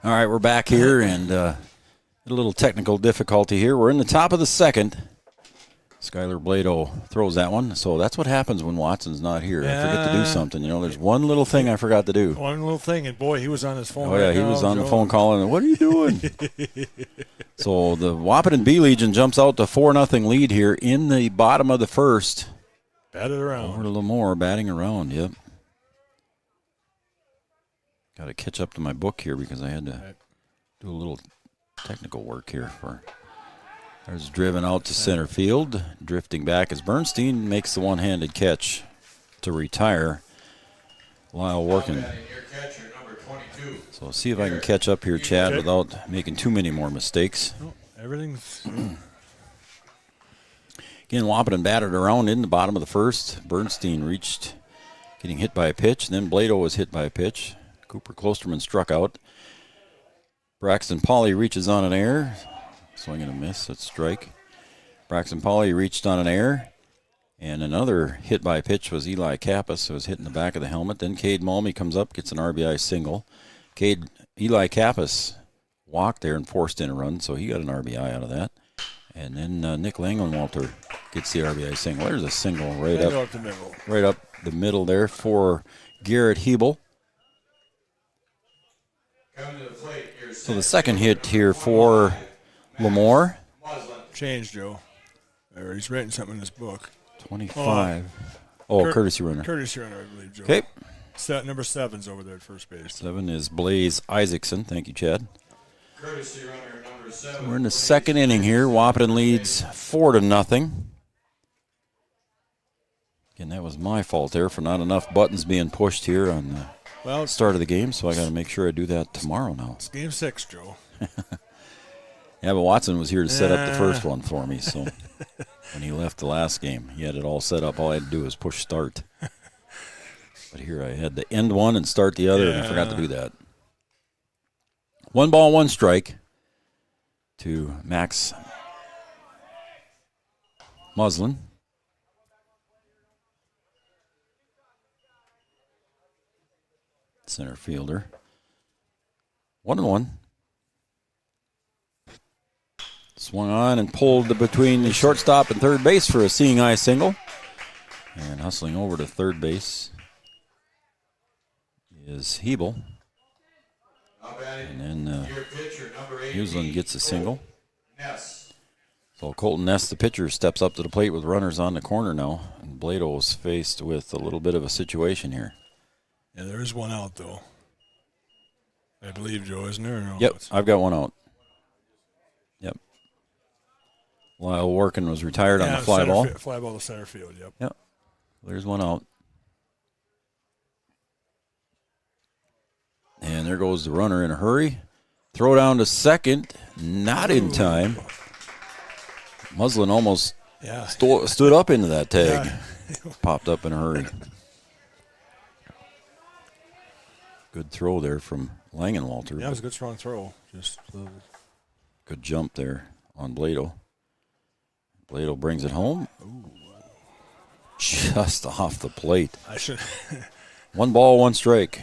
All right, we're back here, and a little technical difficulty here. We're in the top of the second. Skylar Blado throws that one. So that's what happens when Watson's not here. I forget to do something. You know, there's one little thing I forgot to do. One little thing, and boy, he was on his phone. Oh, yeah, he was on the phone calling. What are you doing? So the Wahpeton B Legion jumps out to 4-0 lead here in the bottom of the first. Batted around. Over to Lamoure, batting around, yep. Got to catch up to my book here because I had to do a little technical work here. There's driven out to center field. Drifting back as Bernstein makes the one-handed catch to retire. Lyle working. So see if I can catch up here, Chad, without making too many more mistakes. Oh, everything's... Again, Wahpeton batted around in the bottom of the first. Bernstein reached, getting hit by a pitch. And then Blado was hit by a pitch. Cooper Klosterman struck out. Braxton Pauley reaches on an error. Swing and a miss. That's strike. Braxton Pauley reached on an error. And another hit by pitch was Eli Kappas, who was hit in the back of the helmet. Then Cade Malmy comes up, gets an RBI single. Eli Kappas walked there and forced in a run, so he got an RBI out of that. And then Nick Langenwalter gets the RBI single. There's a single right up the middle there for Garrett Hebel. So the second hit here for Lamoure. Change, Joe. Or he's writing something in his book. 25. Courtesy runner. Courtesy runner, I believe, Joe. Okay. Number 7's over there at first base. 7 is Blaze Isaacson. Thank you, Chad. Courtesy runner number 7. We're in the second inning here. Wahpeton leads 4-0. Again, that was my fault there for not enough buttons being pushed here on the start of the game, so I got to make sure I do that tomorrow now. It's game 6, Joe. Yeah, but Watson was here to set up the first one for me, so when he left the last game, he had it all set up. All I had to do was push start. But here I had to end one and start the other, and I forgot to do that. 1 ball, 1 strike to Max Muslin. Center fielder. 1-1. Swung on and pulled between the shortstop and third base for a seeing eye single. And hustling over to third base is Hebel. And then Muslin gets a single. So Colton Ness, the pitcher, steps up to the plate with runners on the corner now. And Blado is faced with a little bit of a situation here. Yeah, there is one out, though. I believe, Joe, isn't there? No, yep, I've got one out. Yep. Lyle Workin was retired on the fly ball. Fly ball to center field, yep. Yep. There's one out. And there goes the runner in a hurry. Throw down to second. Not in time. Muslin almost stood up into that tag. Yeah. Popped up in a hurry. Good throw there from Langenwalter. Yeah, it was a good strong throw. Good jump there on Blado. Blado brings it home. Ooh. Just off the plate. 1 ball, 1 strike.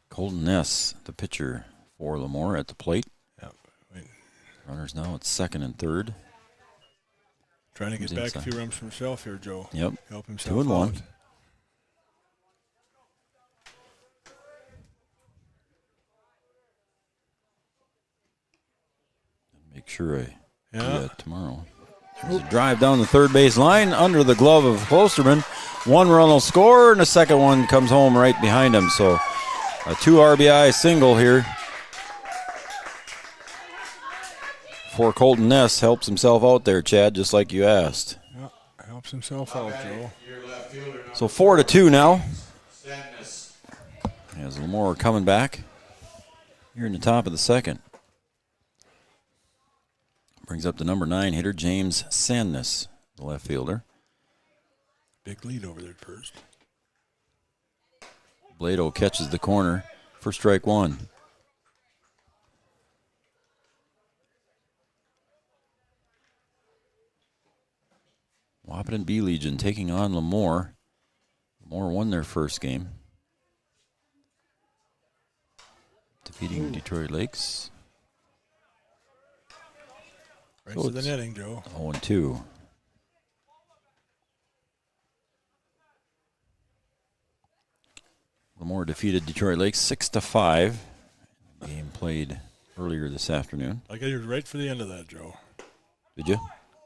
Colton Ness, the pitcher for Lamoure at the plate. Yep. Runners now at second and third. Trying to get back a few runs for himself here, Joe. Yep. Help himself 2-1. Make sure I do that tomorrow. There's a drive down the third base line under the glove of Klosterman. 1 run will score, and the second one comes home right behind him. So a 2 RBI single here for Colton Ness. Helps himself out there, Chad, just like you asked. Yeah, helps himself out, Joe. So 4-2 now. As Lamoure coming back here in the top of the second. Brings up the number 9 hitter, James Sandness, the left fielder. Big lead over there at first. Blado catches the corner for strike 1. Wahpeton B Legion taking on Lamoure. Lamoure won their first game. defeating Detroit Lakes. Right So to the it's netting, Joe. 0-2. Lamoure defeated Detroit Lakes 6-5. Game played earlier this afternoon. I got you right for the end of that, Joe. Did you?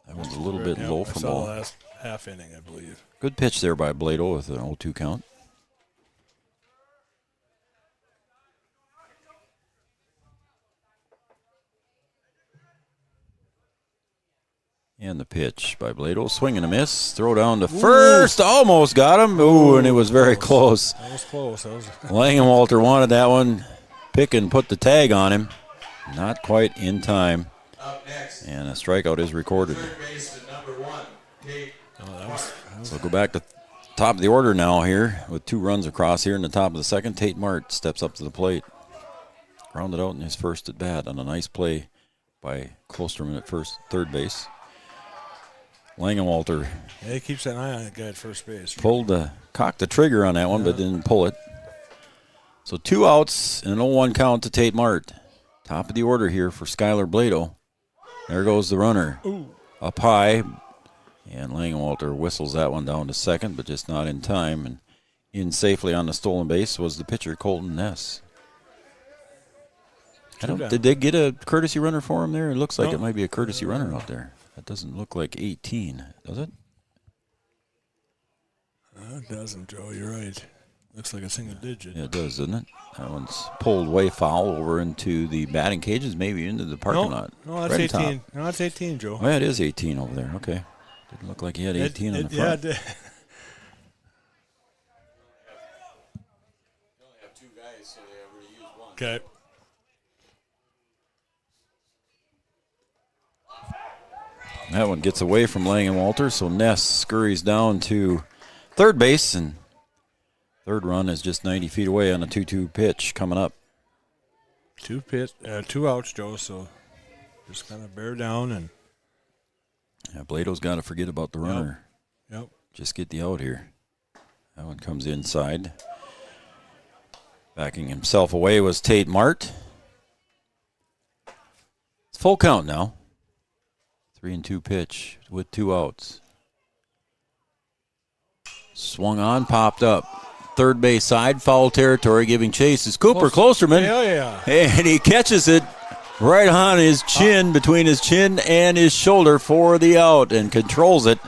That was a little bit low I for saw ball. the last half inning, I believe. Good pitch there by Blado with an 0-2 count. And the pitch by Blado. Swing and a miss. Throw down to first. Almost got him. Ooh, and it was very close. That was close. Langenwalter wanted that one. Pick and put the tag on him. Not quite in time. Up next, And a strikeout is recorded. third baseman number 1, Tate. So go back to top of the order now here with 2 runs across here in the top of the second. Tate Mart steps up to the plate. Grounded out in his first at bat on a nice play by Klosterman at third base. Langenwalter Yeah, he keeps an eye on that guy at first base. cocked the trigger on that one, but didn't pull it. So 2 outs and an 0-1 count to Tate Mart. Top of the order here for Skylar Blado. There goes the runner. Up high. And Langenwalter whistles that one down to second, but just not in time. And in safely on the stolen base was the pitcher, Colton Ness. Did they get a courtesy runner for him there? It looks like it might be a courtesy runner out there. That doesn't look like 18, does it? No, it doesn't, Joe. You're right. Looks like a single digit. Yeah, it does, doesn't it? That one's pulled way foul over into the batting cages, maybe into the parking lot. No, that's 18. No, that's 18, Joe. Oh, yeah, it is 18 over there. Okay. Didn't look like he had 18 on the front. Yeah, it did. You only have 2 guys, so they already used 1. Okay. That one gets away from Langenwalter, so Ness scurries down to third base, and third run is just 90 feet away on a 2-2 pitch coming up. 2 outs, Joe, so just kind of bear down and. Yeah, Blado's got to forget about the runner. Yep. Just get the out here. That one comes inside. Backing himself away was Tate Mart. It's full count now. 3-2 pitch with 2 outs. Swung on, popped up. Third base side, foul territory, giving chase is Cooper Klosterman. Yeah. And he catches it right on his chin, between his chin and his shoulder for the out, and controls it.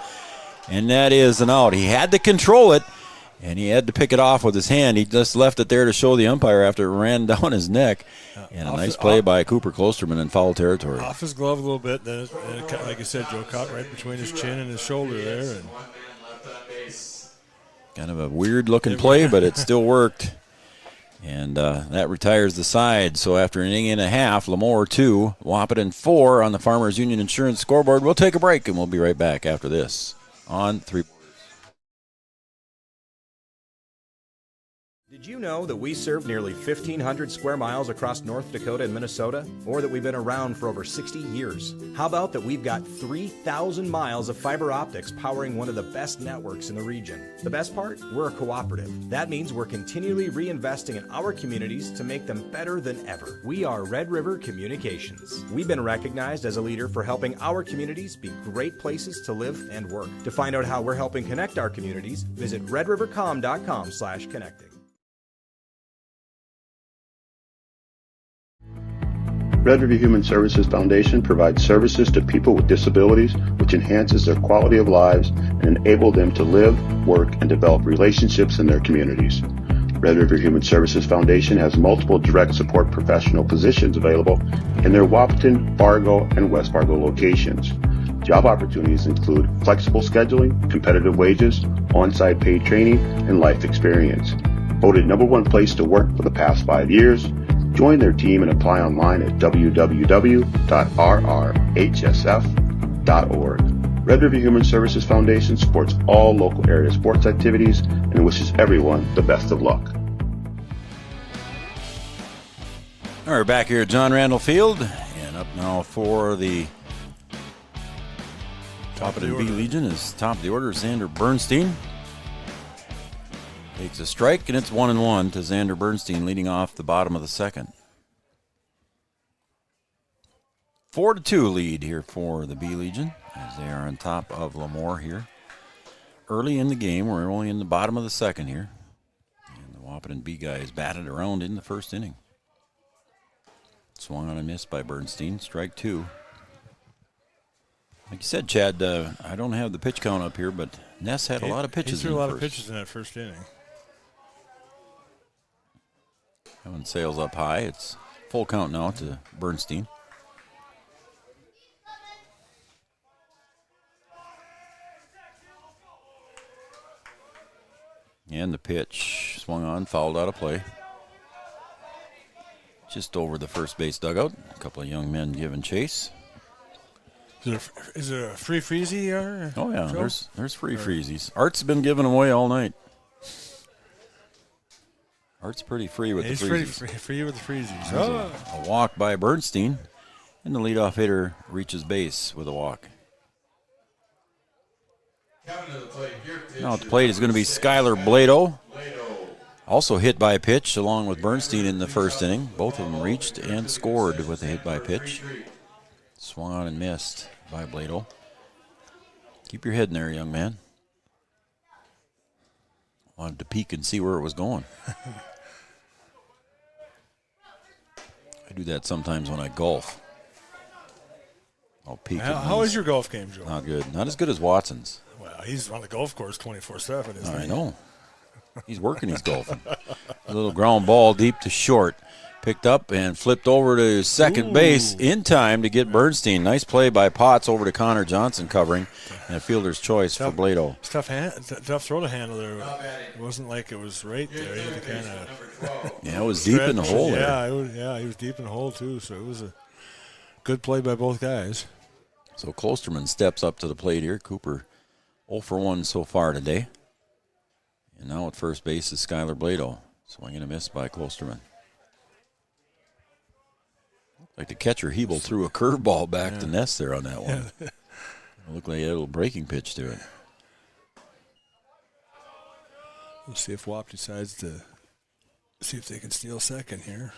And that is an out. He had to control it, and he had to pick it off with his hand. He just left it there to show the umpire after it ran down his neck. And a nice play by Cooper Klosterman in foul territory. Off his glove a little bit. Then, like you said, Joe, caught right between his chin and his shoulder there. And 1 man left on base. Kind of a weird-looking play, but it still worked. And that retires the side. So after an inning and a half, Lamoure 2, Wahpeton 4 on the Farmers Union Insurance scoreboard. We'll take a break, and we'll be right back after this on 3. Did you know that we serve nearly 1,500 square miles across North Dakota and Minnesota? Or that we've been around for over 60 years? How about that we've got 3,000 miles of fiber optics powering one of the best networks in the region? The best part? We're a cooperative. That means we're continually reinvesting in our communities to make them better than ever. We are Red River Communications. We've been recognized as a leader for helping our communities be great places to live and work. To find out how we're helping connect our communities, visit redrivercom.com/connecting. Red River Human Services Foundation provides services to people with disabilities, which enhances their quality of lives and enable them to live, work, and develop relationships in their communities. Red River Human Services Foundation has multiple direct support professional positions available in their Wahpeton, Fargo, and West Fargo locations. Job opportunities include flexible scheduling, competitive wages, on-site paid training, and life experience. Voted #1 place to work for the past 5 years, join their team and apply online at www.rrhsf.org. Red River Human Services Foundation supports all local area sports activities and wishes everyone the best of luck. All right, back here at John Randall Field, and up now for the Wahpeton B Legion is top of the order, Xander Bernstein. Takes a strike, and it's 1-1 to Xander Bernstein leading off the bottom of the second. 4-2 lead here for the B Legion as they are on top of Lamoure here. Early in the game, we're only in the bottom of the second here. And the Wahpeton B guys batted around in the first inning. Swung on and missed by Bernstein. Strike two. Like you said, Chad, I don't have the pitch count up here, but Ness had a lot of pitches. He threw in a the lot of first. pitches in that first inning. That one sails up high. It's full count now to Bernstein. And the pitch swung on, fouled out of play. Just over the first base dugout. A couple of young men giving chase. Is there a free freezy here? Oh, yeah, Joe? there's free freezies. Art's been giving away all night. Art's pretty free with the freezies. He's pretty free with the freezies. There's Oh. a walk by Bernstein, and the leadoff hitter reaches base with a walk. Coming to the plate. Your pitch Now at the plate is going to be Skylar Blado. Blado. Also hit by a pitch along with Bernstein in the first inning. Both of them reached and scored with a hit by pitch. Swung on and missed by Blado. Keep your head in there, young man. Wanted to peek and see where it was going. I do that sometimes when I golf. I'll peek. How is your golf game, Joe? Not good. Not as good as Watson's. Well, he's on the golf course 24/7, isn't I he? know. He's working his golfing. A little ground ball deep to short. Picked up and flipped over to second base in time to get Bernstein. Nice play by Potts over to Connor Johnson covering. And a fielder's choice for Blado. It's tough throw to handle there. It wasn't like it was right there. He had to kind of Yeah, it was deep in the hole there. Yeah, he was deep in the hole too. So it was a good play by both guys. So Klosterman steps up to the plate here. Cooper 0 for 1 so far today. And now at first base is Skylar Blado. Swing and a miss by Klosterman. Like the catcher, Hebel threw a curveball back to Ness there on that one. It looked like he had a little breaking pitch to it. We'll see if Wap decides to see if they can steal second here.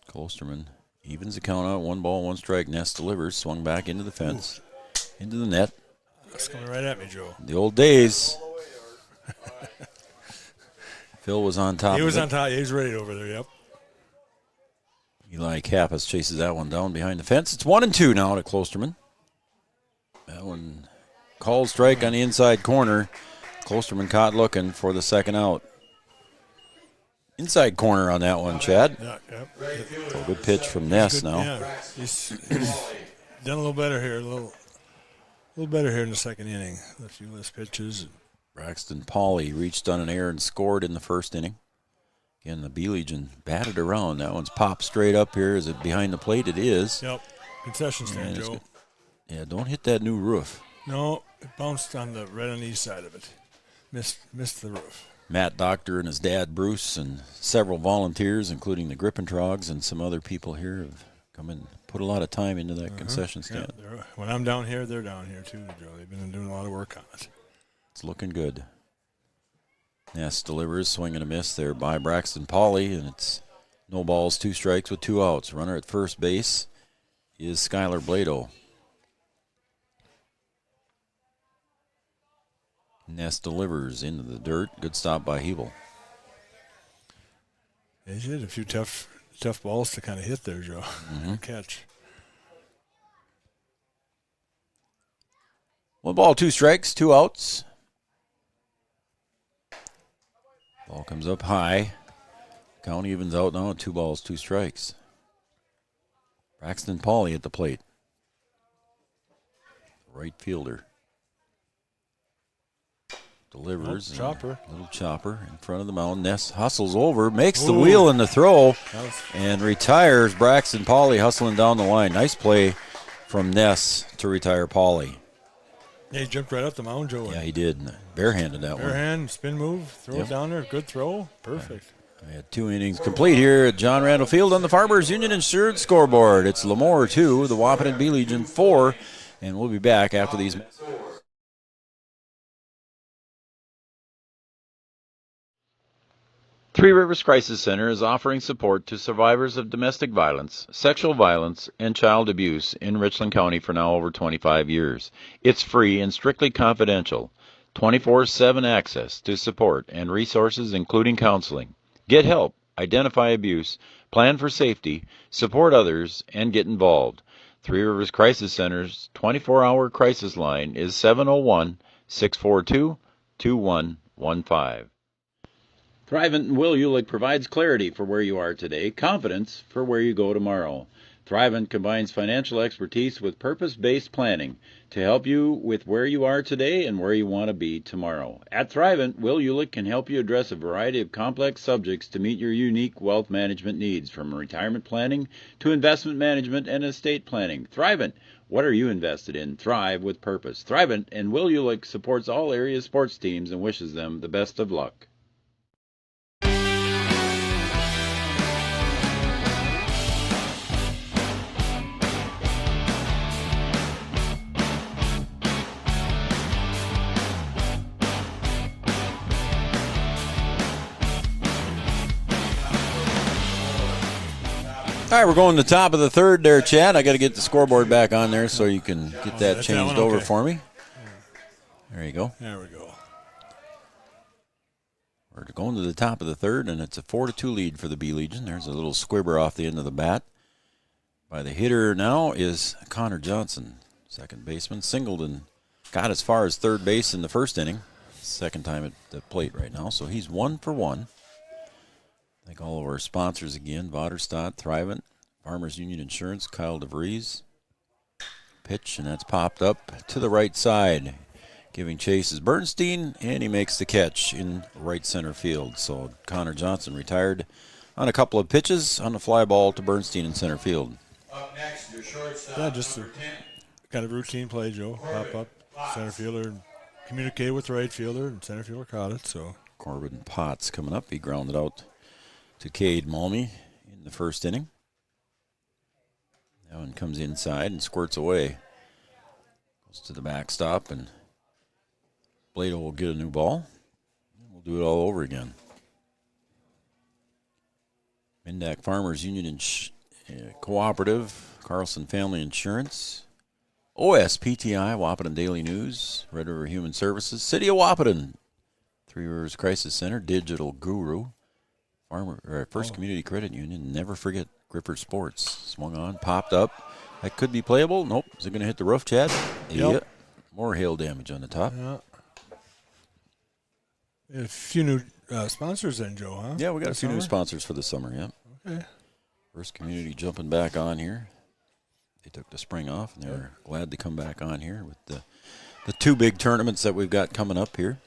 Klosterman evens the count out. 1 ball, 1 strike. Ness delivers. Swung back into the fence. Into the net. That's coming right at me, Joe. The old days. Phil was on top. He was of it. on top. He was ready over there, yep. Eli Kappas chases that one down behind the fence. It's 1-2 now to Klosterman. That one called strike on the inside corner. Klosterman caught looking for the second out. Inside corner on that one, Chad. Yeah, yep. So good pitch from Ness now. Yeah, he's done a little better here, a little better here in the second inning. A few less pitches. Braxton Pauley reached on an error and scored in the first inning. Again, the B Legion batted around. That one's popped straight up here. Is it behind the plate? It is. Yep. Concession stand, it's Joe. good. Yeah, don't hit that new roof. No, it bounced on the right on the east side of it. Missed the roof. Matt Doctor and his dad Bruce and several volunteers, including the Grippentrogs and some other people here, have come and put a lot of time into that concession stand. Yeah, when I'm down here, they're down here too, Joe. They've been doing a lot of work on it. It's looking good. Ness delivers, swing and a miss there by Braxton Pauley, and it's no balls, 2 strikes with 2 outs. Runner at first base is Skylar Blado. Ness delivers into the dirt. Good stop by Hebel. He's hit a few tough balls to kind of hit there, Joe. Catch. 1 ball, 2 strikes, 2 outs. Ball comes up high. Count evens out now at 2 balls, 2 strikes. Braxton Pauley at the plate. Right fielder. Delivers. Little chopper in front of the mound. Ness hustles over, makes the wheel in the throw, and retires Braxton Pauley hustling down the line. Nice play from Ness to retire Pauley. Yeah, he jumped right up the mound, Joe. Yeah, he did. Barehanded that one. Barehand, spin move, throw it down there. Good throw. Perfect. We had 2 innings complete here at John Randall Field on the Farmers Union Insured scoreboard. It's Lamoure 2, the Wahpeton B Legion 4, and we'll be back after these. Three Rivers Crisis Center is offering support to survivors of domestic violence, sexual violence, and child abuse in Richland County for now over 25 years. It's free and strictly confidential. 24/7 access to support and resources including counseling. Get help, identify abuse, plan for safety, support others, and get involved. Three Rivers Crisis Center's 24-hour crisis line is 701-642-2115. Thrivent and Will Ulick provides clarity for where you are today, confidence for where you go tomorrow. Thrivent combines financial expertise with purpose-based planning to help you with where you are today and where you want to be tomorrow. At Thrivent, Will Ulick can help you address a variety of complex subjects to meet your unique wealth management needs, from retirement planning to investment management and estate planning. Thrivent, what are you invested in? Thrive with purpose. Thrivent and Will Ulick supports all area sports teams and wishes them the best of luck. All right, we're going to the top of the third there, Chad. I got to get the scoreboard back on there so you can get that changed over for me. There you go. There we go. We're going to the top of the third, and it's a 4-2 lead for the Bee Legion. There's a little squibber off the end of the bat. By the hitter now is Connor Johnson, second baseman. Singled and got as far as third base in the first inning. Second time at the plate right now, so he's 1 for 1. Thank all of our sponsors again: Vaterstad, Thrivent, Farmers Union Insurance, Kyle DeVries. Pitch, and that's popped up to the right side. Giving chase is Bernstein, and he makes the catch in right center field. So Connor Johnson retired on a couple of pitches on a fly ball to Bernstein in center field. Up next, your shortstop. Yeah, just a number 10. kind of routine play, Joe. Pop up, center fielder, and communicate with the right fielder, and center fielder caught it. So Corbin Potts coming up. He grounded out to Cade Malmy in the first inning. That one comes inside and squirts away. Goes to the backstop, and Blado will get a new ball. We'll do it all over again. Mindak Farmers Union Cooperative, Carlson Family Insurance, OSPTI, Wahpeton Daily News, Red River Human Services, City of Wahpeton, Three Rivers Crisis Center, Digital Guru, First Community Credit Union, never forget Gripper Sports. Swung on, popped up. That could be playable. Nope. Is it going to hit the roof, Chad? Yep. Yeah. More hail damage on the top. yeah. A few new sponsors then, Joe, huh? Yeah, we got a few new summer? sponsors for the summer, yeah. Okay. First Community jumping back on here. They took the spring off, and they're glad to come back on here with the two big tournaments that we've got coming up here.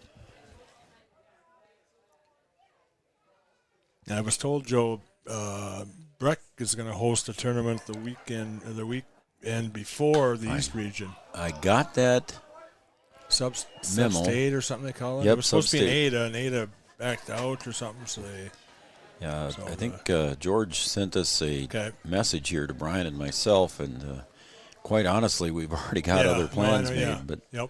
I was told, Joe, Breck is going to host a tournament the weekend before the East region. I got that. Sub-state or something they call it. Yep, It was supposed to be sub-state. and Ada backed out or something, so they... Yeah, So, I think George sent us a Okay. message here to Brian and myself, and quite honestly, we've already got Yeah, other no, plans I know, made, yeah. but Yep.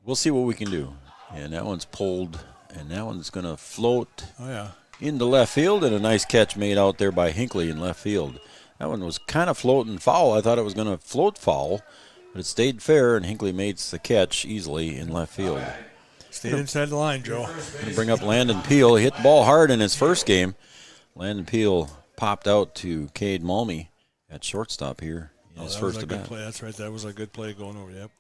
we'll see what we can do. And that one's pulled, and that one's going to float Oh, yeah. into left field, and a nice catch made out there by Hinckley in left field. That one was kind of floating foul. I thought it was going to float foul, but it stayed fair, and Hinckley makes the catch easily in left field. Stayed inside the line, Joe. Going to bring up Landon Peel. He hit the ball hard in his first game. Landon Peel popped out to Cade Malmy at shortstop here in his That first was a at good bat. play. That's right. That was a good play going over. Yep.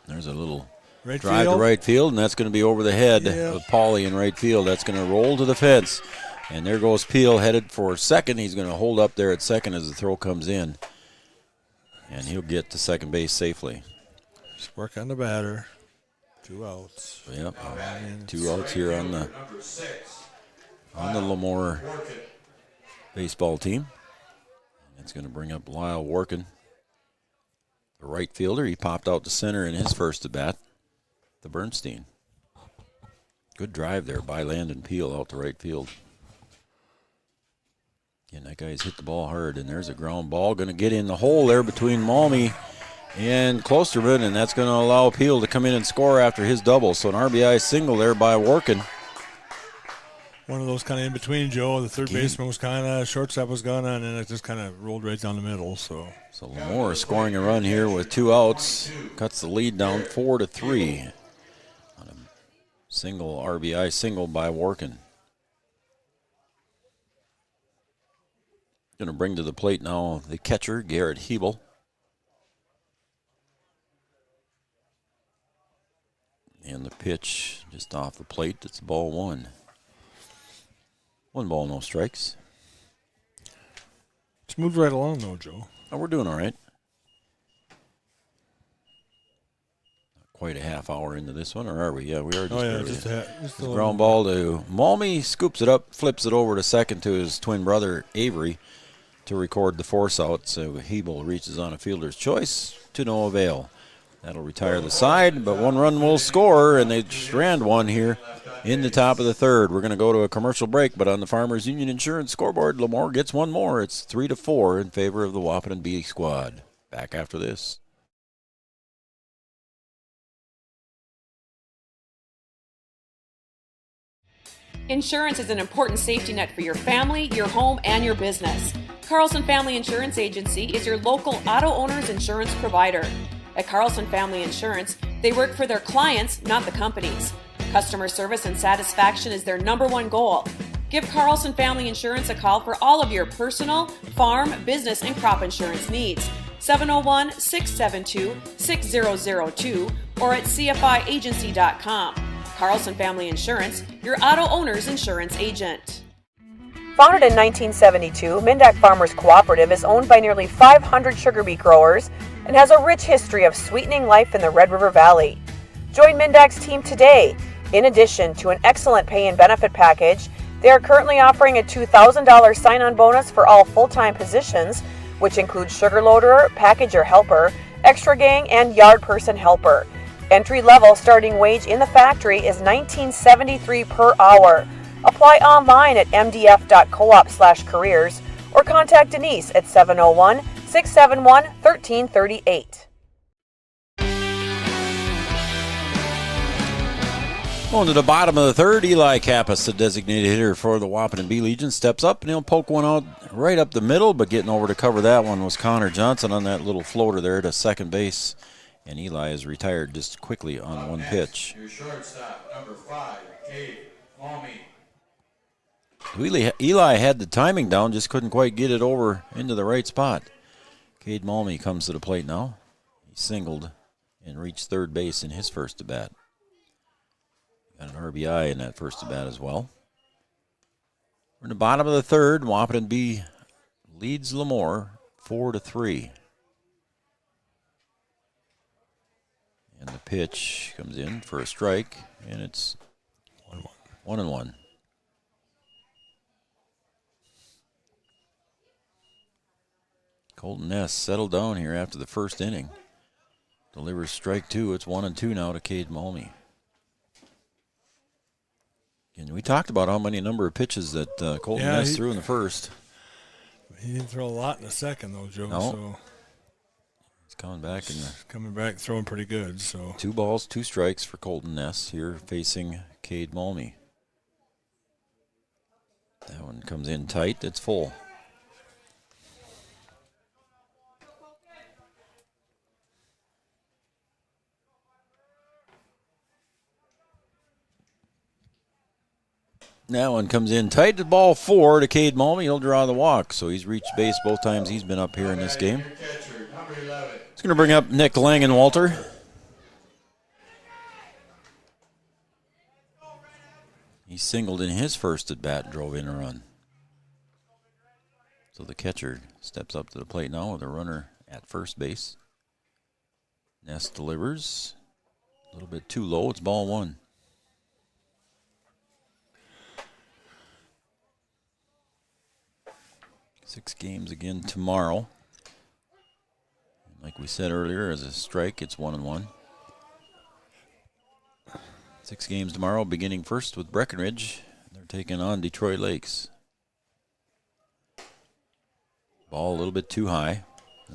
There's a little Right drive field. to right field, and that's going to be over the head Yeah. of Pauly in right field. That's going to roll to the fence. And there goes Peel headed for second. He's going to hold up there at second as the throw comes in. And he'll get to second base safely. Just work on the batter. 2 outs. Yep. 2 outs here on the Number 6. Lamoure Work it. baseball team. That's going to bring up Lyle Workin, the right fielder. He popped out to center in his first at bat, the Bernstein. Good drive there by Landon Peel out to right field. And that guy's hit the ball hard, and there's a ground ball going to get in the hole there between Malmy and Klosterman, and that's going to allow Peel to come in and score after his double. So an RBI single there by Workin. one of those kind of in between, Joe. The third baseman was kind of, shortstop was gone, and then it just kind of rolled right down the middle. So Lamoure scoring a run here with 2 outs, cuts the lead down 4-3 on a single RBI single by Workin. Going to bring to the plate now the catcher, Garrett Hebel. And the pitch just off the plate. It's ball 1. 1 ball, no strikes. it's moved right along, though, Joe. Oh, we're doing all right. Quite a half hour into this one, or are we? Yeah, we are. Just Just a little ground ball to Malmy, scoops it up, flips it over to second to his twin brother Avery to record the force out. So Hebel reaches on a fielder's choice to no avail. That'll retire the side, but 1 run will score, and they strand 1 here in the top of the 3rd. We're going to go to a commercial break, but on the Farmers Union Insurance scoreboard, Lamoure gets 1 more. It's 3-4 in favor of the Wahpeton B squad. Back after this. Insurance is an important safety net for your family, your home, and your business. Carlson Family Insurance Agency is your local auto owner's insurance provider. At Carlson Family Insurance, they work for their clients, not the companies. Customer service and satisfaction is their #1 goal. Give Carlson Family Insurance a call for all of your personal, farm, business, and crop insurance needs. 701-672-6002 or at cfiagency.com. Carlson Family Insurance, your auto owner's insurance agent. Founded in 1972, Mindak Farmers Cooperative is owned by nearly 500 sugar beet growers and has a rich history of sweetening life in the Red River Valley. Join Mindak's team today. In addition to an excellent pay and benefit package, they are currently offering a $2,000 sign-on bonus for all full-time positions, which includes sugar loader, packager helper, extra gang, and yard person helper. Entry-level starting wage in the factory is $19.73 per hour. Apply online at mdf.coop/careers or contact Denise at 701-671-1338. Going to the bottom of the 3rd, Eli Kappas, the designated hitter for the Wahpeton B Legion, steps up and he'll poke one out right up the middle, but getting over to cover that one was Connor Johnson on that little floater there to second base. And Eli is retired just quickly on 1 pitch. Your shortstop, number 5, Cade Malmy. Eli had the timing down, just couldn't quite get it over into the right spot. Cade Malmy comes to the plate now. He singled and reached 3rd base in his first at-bat. Got an RBI in that first at-bat as well. We're in the bottom of the 3rd. Wahpeton B leads Lamoure 4-3. And the pitch comes in for a strike, and it's 1-1. Colton Ness settled down here after the first inning. Delivers strike 2. It's 1-2 now to Cade Malmy. And we talked about how many number of pitches that Colton Ness threw in the first. He didn't throw a lot in the second, though, Joe. No. So he's coming back. coming back, throwing pretty good. So 2 balls, 2 strikes for Colton Ness here facing Cade Malmy. That one comes in tight. It's full. That one comes in tight. The ball 4 to Cade Malmy. He'll draw the walk. So he's reached base both times he's been up here in this game. Your catcher, number 11. He's going to bring up Nick Langenwalter. He singled in his first at bat, drove in a run. So the catcher steps up to the plate now with a runner at first base. Ness delivers. A little bit too low. It's ball 1. Six games again tomorrow. Like we said earlier, as a strike, it's 1-1. 6 games tomorrow, beginning first with Breckenridge. They're taking on Detroit Lakes. Ball a little bit too high.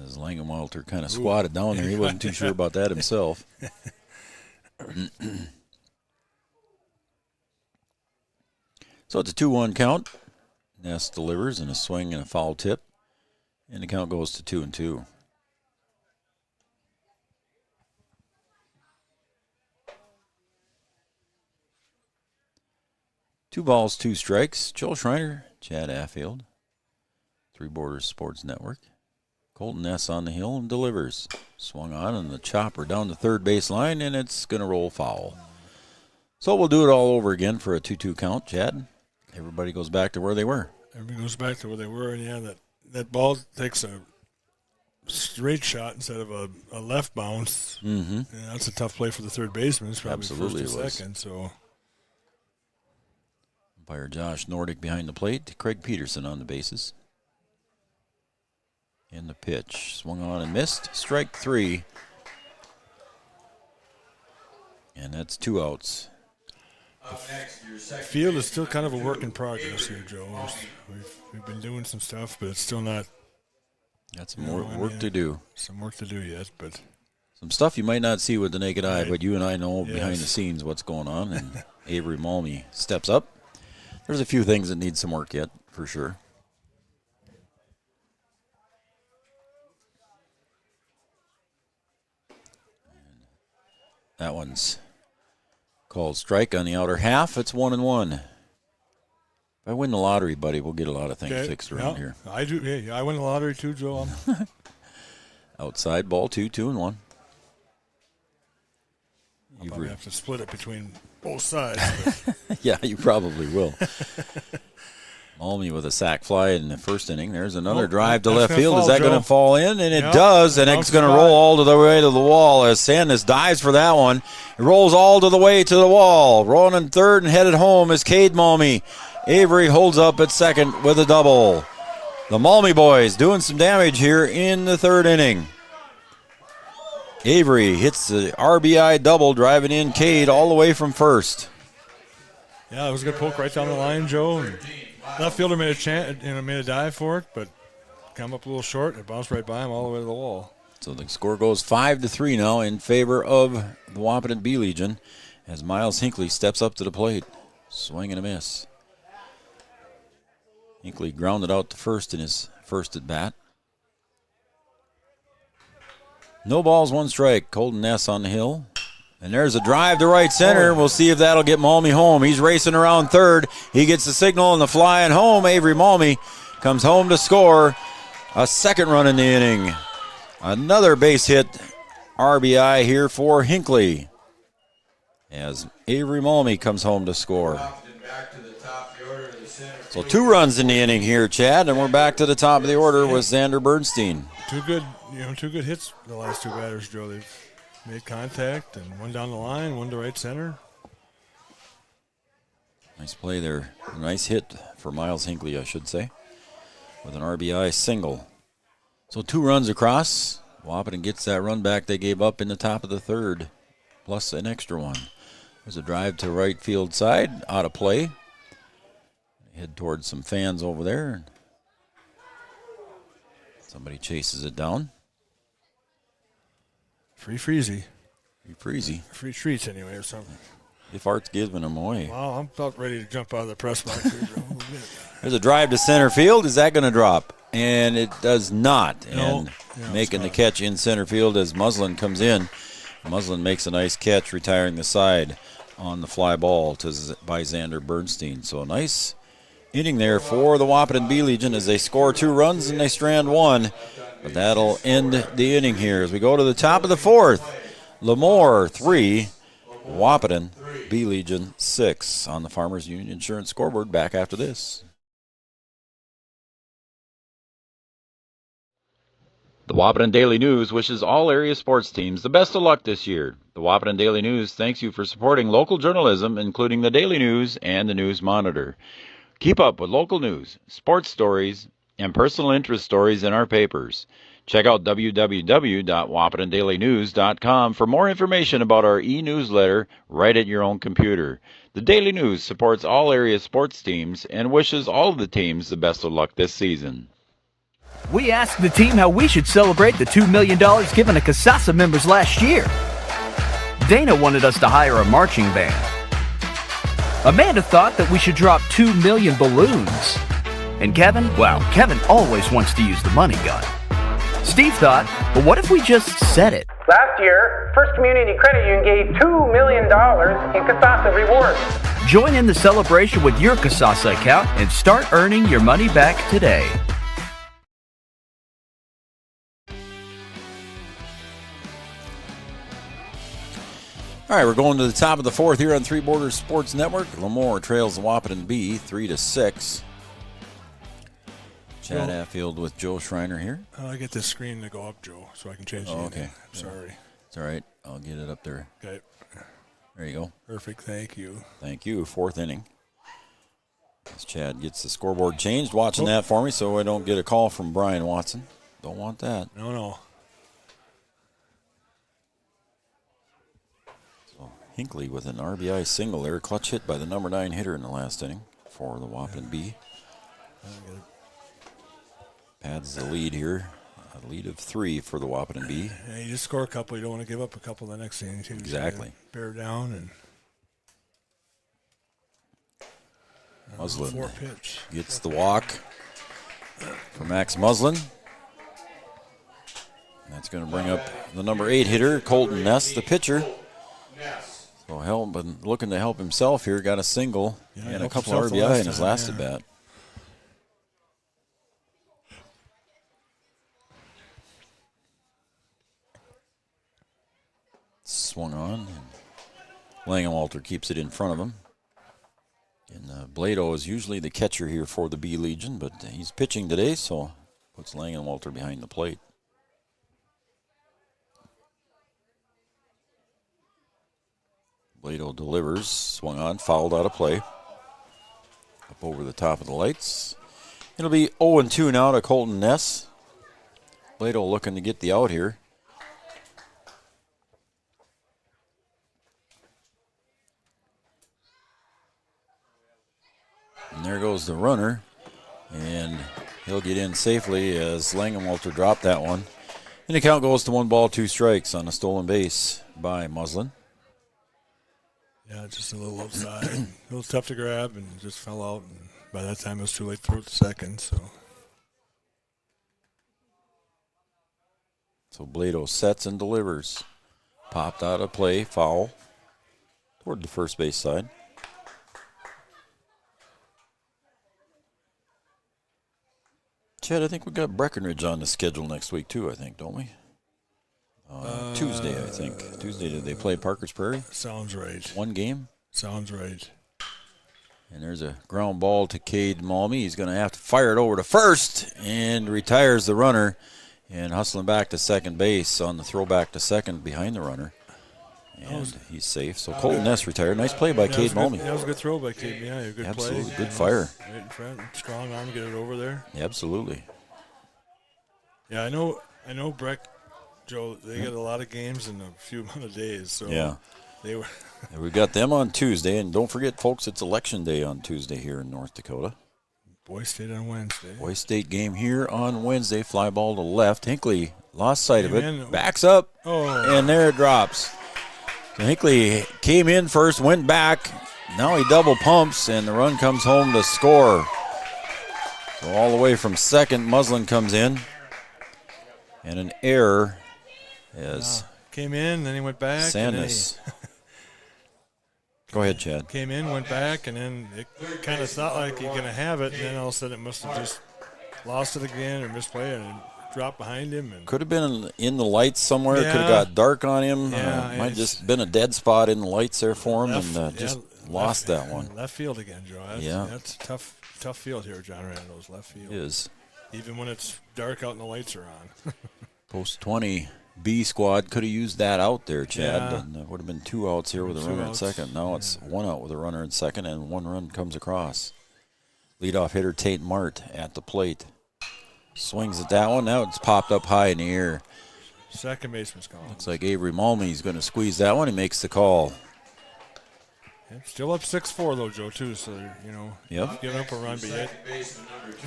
As Langenwalter kind of squatted down there, he wasn't too sure about that himself. So it's a 2-1 count. Ness delivers in a swing and a foul tip. And the count goes to 2-2. 2 balls, 2 strikes. Joel Schreiner, Chad Affield. Three Borders Sports Network. Colton Ness on the hill and delivers. Swung on and the chopper down the third base line, and it's going to roll foul. So we'll do it all over again for a 2-2 count, Chad. Everybody goes back to where they were. Everybody goes back to where they were, and yeah, that ball takes a straight shot instead of a left bounce. Mm-hmm. Yeah, that's a tough play for the third baseman. It's probably Absolutely first or it was. second. So Umpire Josh Nordic behind the plate. Craig Peterson on the bases. In the pitch. Swung on and missed. Strike 3. And that's 2 outs. Up next, your the second field is base, still kind of a number work in 2, progress Avery here, Joe. Malmy. We've been doing some stuff, but it's still not Got some more work to do. some work to do yet. But Some stuff you might not see with the naked eye, Right. but you and I know Yes. behind the scenes what's going on. And Avery Malmy steps up. There's a few things that need some work yet, for sure. That one's called strike on the outer half. It's 1-1. If I win the lottery, buddy, we'll get a lot of things okay, fixed around yeah, here. I do. Yeah, I win the lottery too, Joe. Outside ball 2, 2-1. I'll You've probably re- have to split it between both sides. But yeah, you probably will. Malmy with a sac fly in the first inning. There's another Oh, drive to that's left gonna field. Is fall, that going Joe. to fall in? And it Yeah, does, and it's bounces going to by. roll all to the way to the wall as Sandus dives for that one. It rolls all to the way to the wall. Rolling in third and headed home is Cade Malmy. Avery holds up at second with a double. The Malmy boys doing some damage here in the third inning. Avery hits the RBI double, driving in Cade all the way from first. yeah, it was a good poke right down the line, Joe. And left fielder made a made a dive for it, but come up a little short. It bounced right by him all the way to the wall. So the score goes 5-3 now in favor of the Wahpeton B Legion as Miles Hinckley steps up to the plate. Swing and a miss. Hinckley grounded out to first in his first at bat. No balls, 1 strike. Colton Ness on the hill. And there's a drive to right center. We'll see if that'll get Malmy home. He's racing around third. He gets the signal and the fly and home. Avery Malmy comes home to score a second run in the inning. Another base hit RBI here for Hinckley as Avery Malmy comes home to score. Wahpeton back to the top of the order to the center So field. 2 runs in the inning here, Chad, and we're back to the top of the order with Xander Bernstein. Two good hits the last 2 batters, Joe. They've made contact, and one down the line, one to right center. Nice play there. A nice hit for Miles Hinckley, I should say, with an RBI single. So 2 runs across. Wahpeton gets that run back they gave up in the top of the third, plus an extra one. There's a drive to right field side, out of play. Head towards some fans over there. Somebody chases it down. Free freezy. Freezy. Free treats anyway or something. If Art's giving them away. Wow, I'm about ready to jump out of the press box here, Joe. There's a drive to center field. Is that going to drop? And it does not. No. And Yeah, making the it's catch in center field as Muslin comes in. Muslin makes a nice catch, retiring the side on the fly ball by Xander Bernstein. So a nice inning there for the Wahpeton B Legion as they score 2 runs and they strand 1. But that'll end the inning here as we go to the top of the 4th. Lamoure 3, Wahpeton B Legion 6 on the Farmers Union Insurance scoreboard. Back after this. The Wahpeton Daily News wishes all area sports teams the best of luck this year. The Wahpeton Daily News thanks you for supporting local journalism, including the Daily News and the News Monitor. Keep up with local news, sports stories, and personal interest stories in our papers. Check out www.wahpetondailynews.com for more information about our e-newsletter right at your own computer. The Daily News supports all area sports teams and wishes all of the teams the best of luck this season. We asked the team how we should celebrate the $2 million given to Casasa members last year. Dana wanted us to hire a marching band. Amanda thought that we should drop 2 million balloons. And Kevin, well, Kevin always wants to use the money gun. Steve thought, well, what if we just set it? Last year, First Community Credit Union gave $2 million in Kasasa rewards. Join in the celebration with your Kasasa account and start earning your money back today. All right, we're going to the top of the fourth here on Three Borders Sports Network. Lamoure trails the Wahpeton B 3-6. Chad Affield with Joe Schreiner here. I get this screen to go up, Joe, so I can change the ending. Okay. Sorry. It's all right. I'll get it up there. Okay. There you go. Perfect. Thank you. Thank you. Fourth inning. As Chad gets the scoreboard changed, watching that for me so I don't get a call from Brian Watson. Don't want that. No. So Hinckley with an RBI single there. Clutch hit by the number 9 hitter in the last inning for the Wahpeton B. Pads the lead here. A lead of 3 for the Wahpeton B. Yeah, you just score a couple. You don't want to give up a couple the next inning, too. Exactly. So bear down and Muslin 4 pitch. gets the walk for Max Muslin. That's going to bring up the number 8 hitter, Colton Ness, the pitcher. So looking to help himself here. Got a single and a couple RBI in his last at bat. Swung on, and Langenwalter keeps it in front of him. And Blado is usually the catcher here for the B Legion, but he's pitching today, so puts Langenwalter behind the plate. Blado delivers, swung on, fouled out of play. Up over the top of the lights. It'll be 0-2 now to Colton Ness. Blado looking to get the out here. And there goes the runner, and he'll get in safely as Langenwalter dropped that one. And the count goes to 1 ball, 2 strikes on a stolen base by Muslin. Yeah, just a little outside. A little tough to grab and just fell out. And by that time, it was too late to throw it to second. So Blado sets and delivers. Popped out of play, foul toward the first base side. Chad, I think we got Breckenridge on the schedule next week too, I think, don't we? Tuesday, I think. Tuesday, did they play Parker's Prairie? Sounds right. 1 game? Sounds right. And there's a ground ball to Cade Malmy. He's going to have to fire it over to first and retires the runner and hustling back to second base on the throwback to second behind the runner. And he's safe. So Colton Ness retired. Nice play by Cade Malmy. That was a good throw by Cade. Yeah, good Absolutely. play. Good fire. Right in front. Strong arm to get it over there. Absolutely. Yeah, I know Breck, Joe, they get a lot of games in a few amount of days. So yeah. They were. We've got them on Tuesday. And don't forget, folks, it's Election Day on Tuesday here in North Dakota. Boys State on Wednesday. Boys State game here on Wednesday. Fly ball to left. Hinckley lost sight of it. Backs up. And there it drops. So Hinckley came in first, went back. Now he double pumps, and the run comes home to score. So all the way from second, Muslin comes in. And an error as came in, then he went back. Sandus. Go ahead, Chad. Came in, went back, and then it kind of thought like you're going to have it, and then all of a sudden it must have just lost it again or misplayed it and dropped behind him. And could have been in the lights somewhere. Could have got dark on him. Yeah, might have just been a dead spot in the lights there for him, and just lost that one. Left field again, Joe. That's a tough field here, John Randall's left field. It is. Even when it's dark out and the lights are on. Post 20 B squad could have used that out there, Chad. Yeah. And would have been 2 outs here with a runner at second. Now it's 1 out with a runner at second, and 1 run comes across. Leadoff hitter Tate Mart at the plate. Swings at that one. Now it's popped up high in the air. Second baseman's calling. Looks like Avery Malmey's going to squeeze that one. He makes the call. Still up 6-4 though, Joe, too. So giving up a run, but yet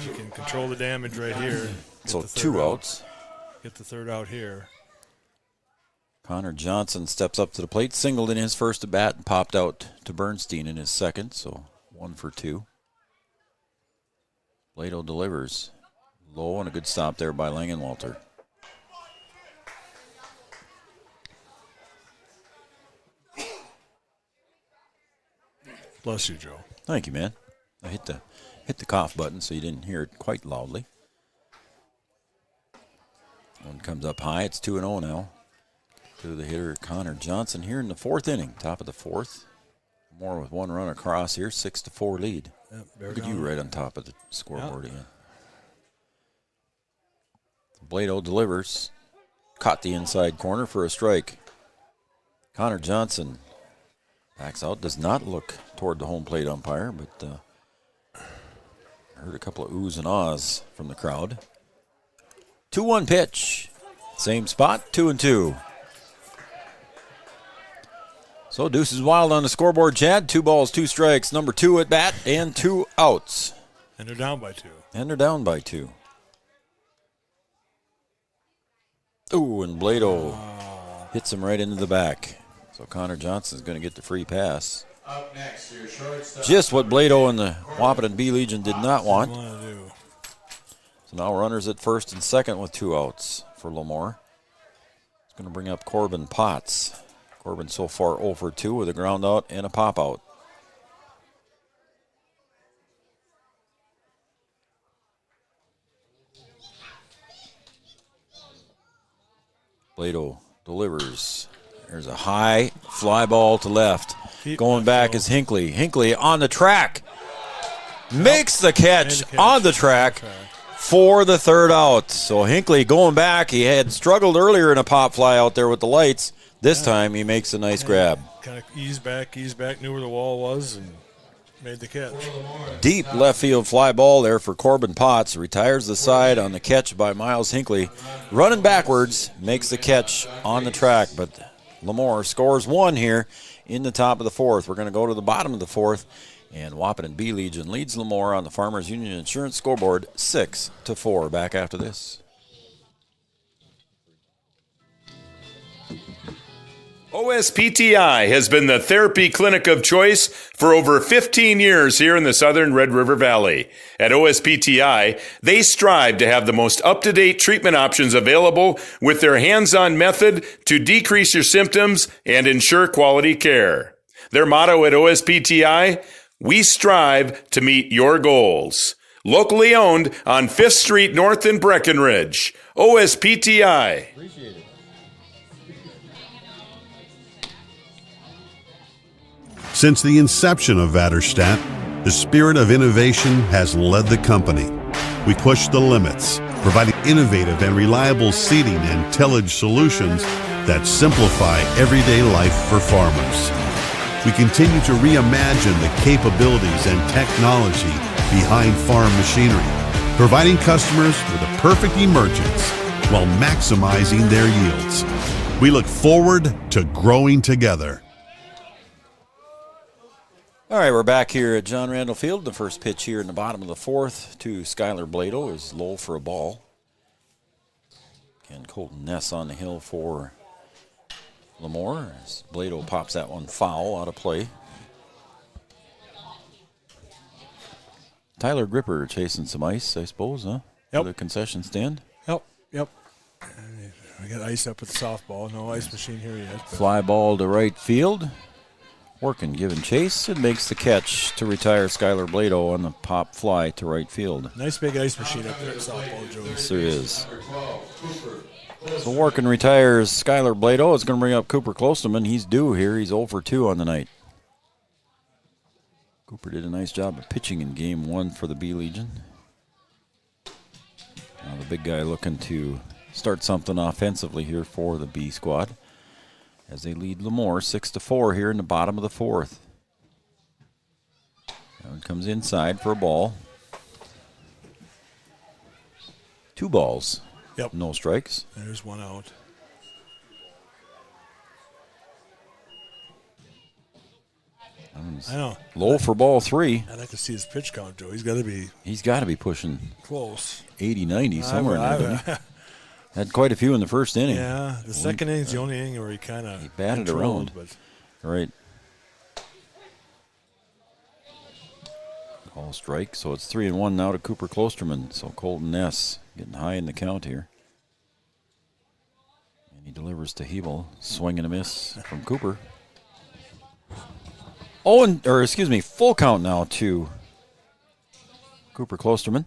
you can control the damage right here. So 2 outs. Get the third out here. Connor Johnson steps up to the plate, singled in his first at bat and popped out to Bernstein in his second, so 1 for 2. Blado delivers. Low and a good stop there by Langenwalter. Bless you, Joe. Thank you, man. I hit the cough button so you didn't hear it quite loudly. One comes up high. It's 2-0 now to the hitter Connor Johnson here in the 4th inning, top of the 4th. More with 1 run across here, 6-4 lead. Yep, Look at you right on top of the scoreboard again. Blado delivers. Caught the inside corner for a strike. Connor Johnson backs out, does not look toward the home plate umpire, but I heard a couple of oohs and ahs from the crowd. 2-1 pitch. Same spot, 2-2. So Deuce is wild on the scoreboard, Chad. 2 balls, 2 strikes, number 2 at bat, and 2 outs. And they're down by 2. And they're down by 2. Ooh, and Blado hits him right into the back. So Connor Johnson's going to get the free pass. Up next, your shortstop. Just what Blado and the Wahpeton B Legion did not want. Want to do. So now runners at first and second with 2 outs for Lamoure. It's going to bring up Corbin Potts. Corbin so far 0 for 2 with a ground out and a pop out. Blado delivers. There's a high fly ball to left. Going back is Hinckley. Hinckley on the track. Makes the catch on the track for the 3rd out. So Hinckley going back. He had struggled earlier in a pop fly out there with the lights. This time he makes a nice grab. Kind of eased back, knew where the wall was, and made the catch. Deep left field fly ball there for Corbin Potts. Retires the side on the catch by Miles Hinckley. Running backwards, makes the catch on the track, but Lamoure scores 1 here in the top of the 4th. We're going to go to the bottom of the 4th, and Wahpeton B Legion leads Lamoure on the Farmers Union Insurance scoreboard 6-4. Back after this. OSPTI has been the therapy clinic of choice for over 15 years here in the southern Red River Valley. At OSPTI, they strive to have the most up-to-date treatment options available with their hands-on method to decrease your symptoms and ensure quality care. Their motto at OSPTI, we strive to meet your goals. Locally owned on 5th Street North in Breckenridge. OSPTI. Appreciate it. Since the inception of Vaterstadt, the spirit of innovation has led the company. We push the limits, providing innovative and reliable seeding and tillage solutions that simplify everyday life for farmers. We continue to reimagine the capabilities and technology behind farm machinery, providing customers with a perfect emergence while maximizing their yields. We look forward to growing together. All right, we're back here at John Randall Field. The first pitch here in the bottom of the 4th to Skylar Blado is low for a ball. And Colton Ness on the hill for Lamoure. As Blado pops that one foul out of play. Tyler Gripper chasing some ice, I suppose, huh? Yep. For the concession stand. Yep. I got ice up with the softball. No ice machine here yet. But. Fly ball to right field. Working, giving chase, and makes the catch to retire Skylar Blado on the pop fly to right field. Nice big ice machine up there at softball, Joe. Yes, there is. So Workin retires Skylar Blado. It's going to bring up Cooper Klosterman. He's due here. He's 0 for 2 on the night. Cooper did a nice job of pitching in game 1 for the B Legion. Now the big guy looking to start something offensively here for the B squad, as they lead Lamoure 6-4 here in the bottom of the 4th. That one comes inside for a ball. 2 balls. Yep. No strikes. There's 1 out. I know. Low for ball 3. I'd like to see his pitch count, Joe. He's got to be pushing close. 80, 90 somewhere in there. Doesn't he? Had quite a few in the first inning. Yeah, the second inning's the only inning where he kind of batted around. But Right. Call strike. So it's 3-1 now to Cooper Klosterman. So Colton Ness getting high in the count here. And he delivers to Hebel. Swing and a miss from Cooper. Full count now to Cooper Klosterman.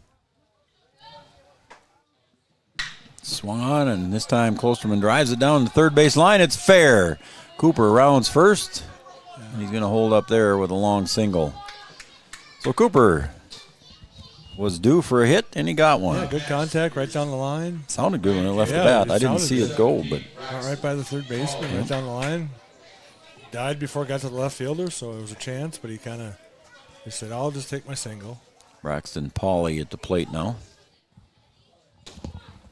Swung on, and this time Klosterman drives it down the third base line. It's fair. Cooper rounds first. And he's going to hold up there with a long single. So Cooper was due for a hit, and he got one. Yeah, good contact right down the line. Sounded good when it left the bat. I didn't see it go, but right by the third baseman, right down the line. Died before it got to the left fielder, so it was a chance, but he said, I'll just take my single. Braxton Pauley at the plate now.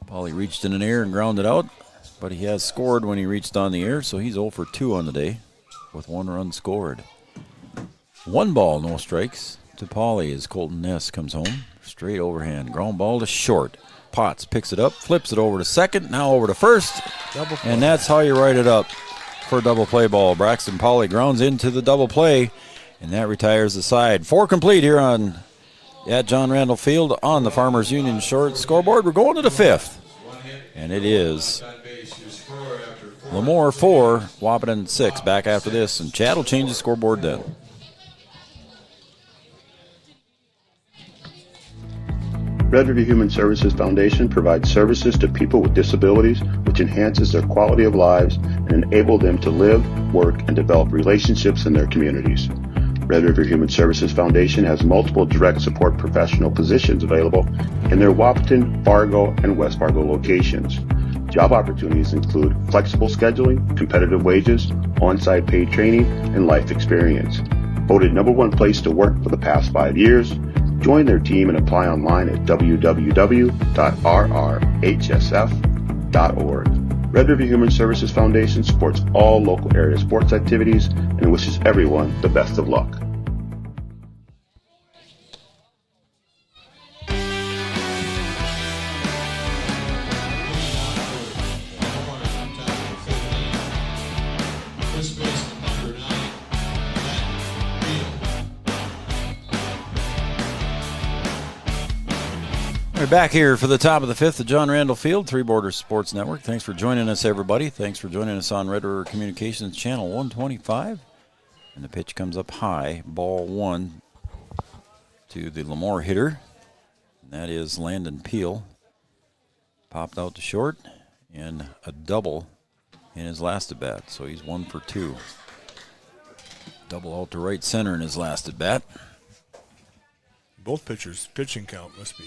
Pauley reached in an air and grounded out, but he has scored when he reached on the air, so he's 0 for 2 on the day with 1 run scored. 1 ball, no strikes to Pauley as Colton Ness comes home. Straight overhand, ground ball to short. Potts picks it up, flips it over to second, now over to first, and that's how you write it up for a double play ball. Braxton Pauley grounds into the double play, and that retires the side. 4 complete here at John Randall Field on the Farmers Union short scoreboard. We're going to the 5th, and it is Lamoure 4, Wahpeton 6. Back after this, and Chad will change the scoreboard then. Red River Human Services Foundation provides services to people with disabilities, which enhances their quality of lives and enable them to live, work, and develop relationships in their communities. Red River Human Services Foundation has multiple direct support professional positions available in their Wahpeton, Fargo, and West Fargo locations. Job opportunities include flexible scheduling, competitive wages, on-site paid training, and life experience. Voted #1 place to work for the past 5 years. Join their team and apply online at www.rrhsf.org. Red River Human Services Foundation supports all local area sports activities and wishes everyone the best of luck. We're back here for the top of the 5th at John Randall Field, Three Borders Sports Network. Thanks for joining us, everybody. Thanks for joining us on Red River Communications Channel 125. And the pitch comes up high, ball 1 to the Lamoure hitter. And that is Landon Peel. Popped out to short, and a double in his last at bat. So he's 1 for 2. Double out to right center in his last at bat. Both pitchers' pitching count must be.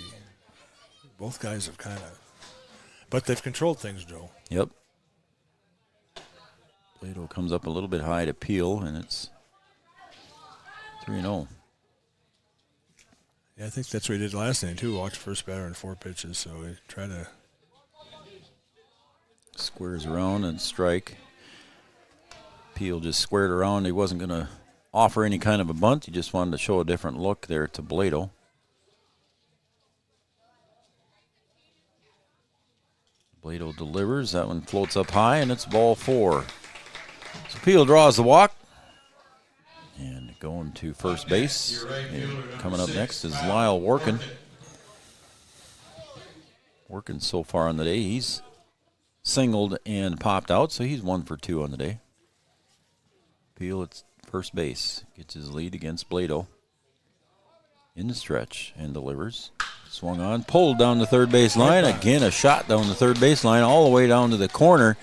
Both guys have but they've controlled things, Joe. Yep. Plato comes up a little bit high to Peel, and it's 3-0. Yeah, I think that's what he did last night, too. Walked first batter in 4 pitches, so he tried to. Squares around and strike. Peel just squared around. He wasn't going to offer any kind of a bunt. He just wanted to show a different look there to Blato. Blato delivers. That one floats up high, and it's ball 4. So Peel draws the walk. And going to first base. And coming up next is Lyle Workin. Workin so far on the day. He's singled and popped out, so he's 1 for 2 on the day. Peel at first base. Gets his lead against Blato. In the stretch and delivers. Swung on, pulled down the third base line. Again, a shot down the third base line, all the way down to the corner.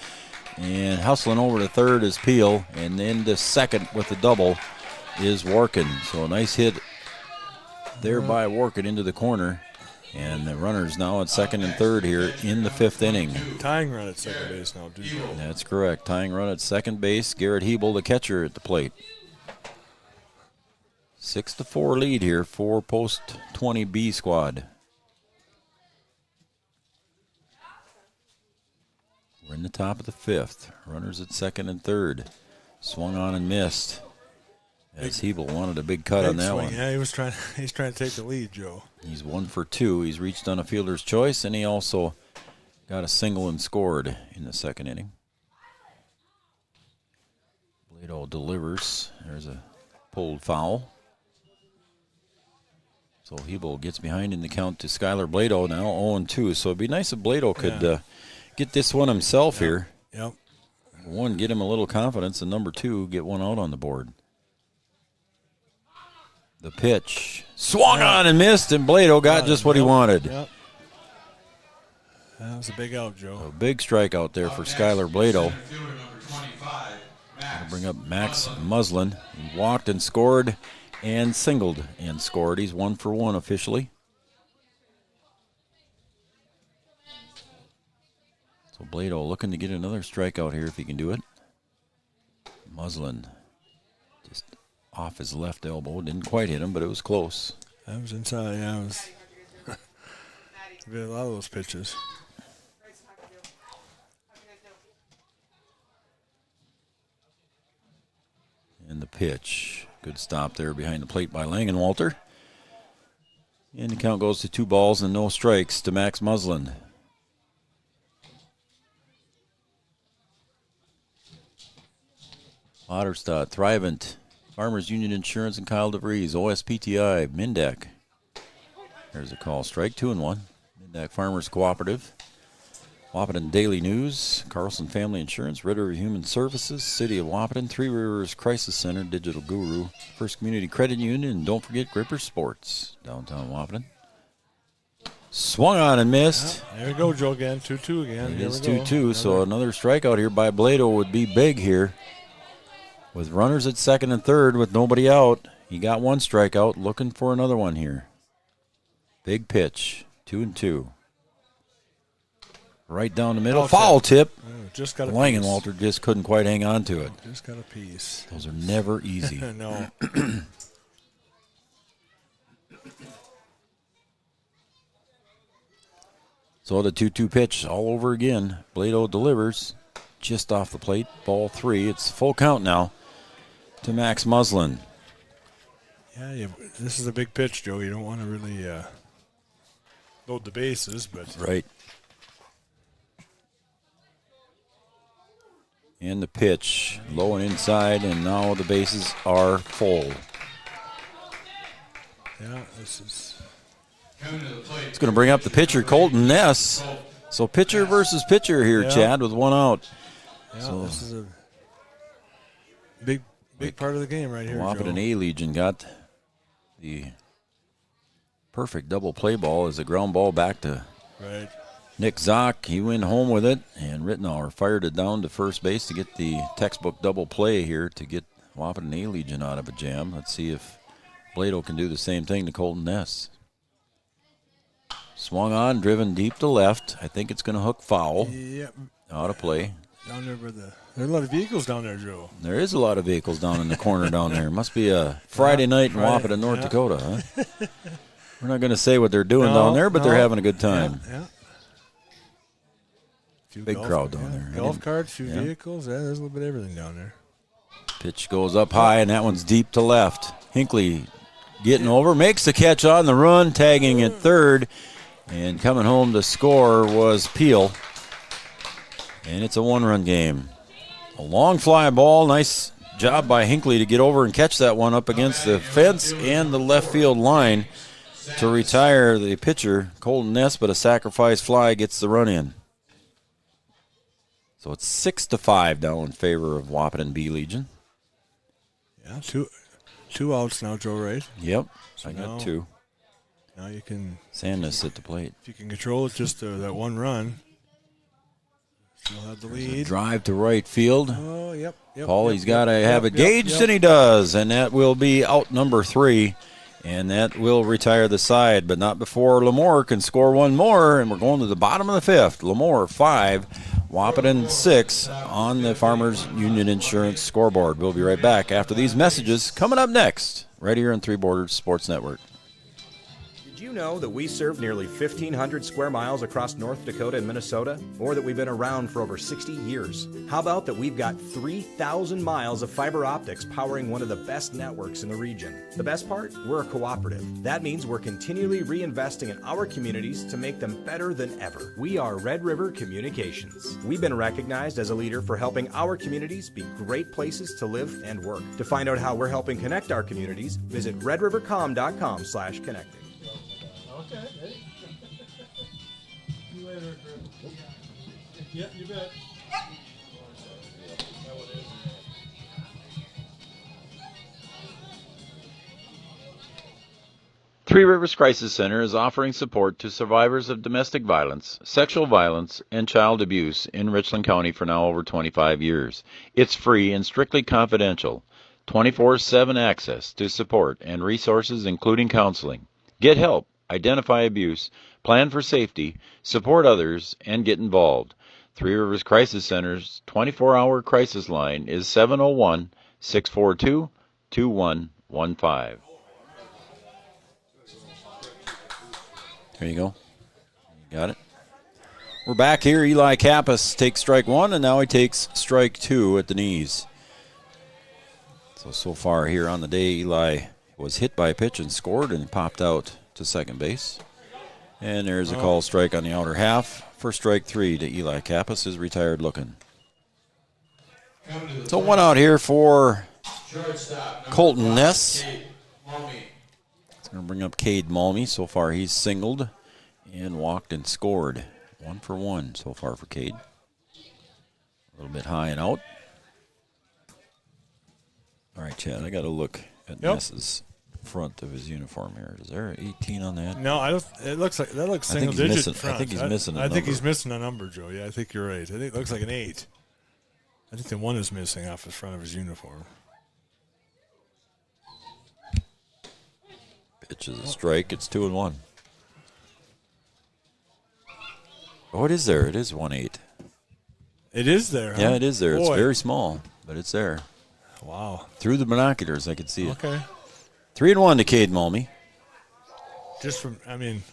And hustling over to third is Peel. And then the second with the double is Workin. So a nice hit there by Workin into the corner. And the runners now at second and third here in the 5th inning. Tying run at second base now, dude. That's correct. Tying run at second base. Garrett Hebel, the catcher, at the plate. 6-4 lead here for post 20B squad. We're in the top of the 5th. Runners at second and third. Swung on and missed. As Hebel wanted a big cut on that one. Yeah, he's trying to take the lead, Joe. He's 1 for 2. He's reached on a fielder's choice, and he also got a single and scored in the second inning. Blado delivers. There's a pulled foul. So Hebel gets behind in the count to Skylar Blado now 0-2. So it'd be nice if Blado could get this one himself here. Yep. One, get him a little confidence, and number two, get one out on the board. The pitch swung on and missed, and Blado got just what he wanted. Yep. That was a big out, Joe. A big strikeout there for Skylar Blado. Bring up Max Muslin. He walked and scored and singled and scored. He's 1 for 1 officially. So Blado looking to get another strikeout here if he can do it. Muslin just off his left elbow. Didn't quite hit him, but it was close. That was inside. Yeah, it was a lot of those pitches. And the pitch. Good stop there behind the plate by Langenwalter. And the count goes to 2 balls and no strikes to Max Muslin. Otterstad, Thrivent, Farmers Union Insurance, and Kyle DeVries, OSPTI, Mindak. There's a call. Strike 2-1. Mindak Farmers Cooperative. Wahpeton Daily News, Carlson Family Insurance, Red River Human Services, City of Wahpeton, Three Rivers Crisis Center, Digital Guru, First Community Credit Union, and don't forget Gripper Sports, downtown Wahpeton. Swung on and missed. There we go, Joe, again. 2-2 again. It is 2-2, so another strikeout here by Blado would be big here. With runners at second and third with nobody out, he got one strikeout, looking for another one here. Big pitch, 2-2. Right down the middle. Foul tip. Just got a Langenwalter just couldn't quite hang on to it. Just got a piece. Those are never easy. No. So the 2-2 pitch all over again. Blado delivers just off the plate. Ball 3. It's full count now to Max Muslin. Yeah, this is a big pitch, Joe. You don't want to really load the bases, but right. And the pitch, low and inside, and now the bases are full. Yeah, this is... It's going to bring up the pitcher, Colton Ness. So pitcher versus pitcher here, Chad, with one out. Yeah, so this is a big part of the game right here, Wahpeton A-Legion got the perfect double play ball as a ground ball back to Nick Zock. He went home with it, and Rittenauer fired it down to first base to get the textbook double play here to get Wahpeton A-Legion out of a jam. Let's see if Blado can do the same thing to Colton Ness. Swung on, driven deep to left. I think it's going to hook foul. Yep. Out of play. Down there by there are a lot of vehicles down there, Joe. There is a lot of vehicles down in the corner down there. Must be a Friday night in Wahpeton, North Dakota, huh? We're not going to say what they're doing down there, but they're having a good time. Yeah. Big crowd down there. Golf carts, few vehicles. Yeah, there's a little bit of everything down there. Pitch goes up high, and that one's deep to left. Hinckley getting over, makes the catch on the run, tagging at third, and coming home to score was Peel. And it's a one-run game. A long fly ball. Nice job by Hinckley to get over and catch that one up against the fence and the left field line to retire the pitcher, Colton Ness, but a sacrifice fly gets the run in. So it's 6-5 now in favor of Wahpeton B-Legion. Yeah, two outs now, Joe, right? Yep, So I got now- 2. Now you can... Sandness at the plate. If you can control it, just that one run, you'll have the lead. Drive to right field. Oh, yep. Paulie's got to have it gauged, and he does. And that will be out number 3. And that will retire the side, but not before Lamoure can score one more. And we're going to the bottom of the 5th. Lamoure 5, Wahpeton 6 on the Farmers Union Insurance scoreboard. We'll be right back after these messages coming up next, right here on Three Borders Sports Network. Did you know that we serve nearly 1,500 square miles across North Dakota and Minnesota? Or that we've been around for over 60 years? How about that we've got 3,000 miles of fiber optics powering one of the best networks in the region? The best part? We're a cooperative. That means we're continually reinvesting in our communities to make them better than ever. We are Red River Communications. We've been recognized as a leader for helping our communities be great places to live and work. To find out how we're helping connect our communities, visit redrivercom.com/connecting. Okay. Ready? See you later, Chris. Yeah, you bet. Three Rivers Crisis Center is offering support to survivors of domestic violence, sexual violence, and child abuse in Richland County for now over 25 years. It's free and strictly confidential. 24/7 access to support and resources including counseling. Get help, identify abuse, plan for safety, support others, and get involved. Three Rivers Crisis Center's 24-hour crisis line is 701-642-2115. There you go. You got it. We're back here. Eli Kappas takes strike one, and now he takes strike two at the knees. So far here on the day, Eli was hit by a pitch and scored and popped out to second base. And there's a call strike on the outer half for strike three to Eli Kappas, is retired looking. So one out here for Colton Ness. It's going to bring up Cade Malmy. So far he's singled and walked and scored. 1 for 1 so far for Cade. A little bit high and out. All right, Chad, I got to look at Ness's front of his uniform here. Is there 18 on that? No, I don't. It looks like that looks single digit in front. I think he's missing a number. I think he's missing a number, Joe. Yeah, I think you're right. I think it looks like an 8. I think the 1 is missing off the front of his uniform. Pitch is a strike. It's 2-1. Oh, it is there. It is 1-8. It is there. Huh? Yeah, it is there. Boy. It's very small, but it's there. Wow. Through the binoculars, I could see it. Okay. 3-1 to Cade Malmy. Just from, I mean,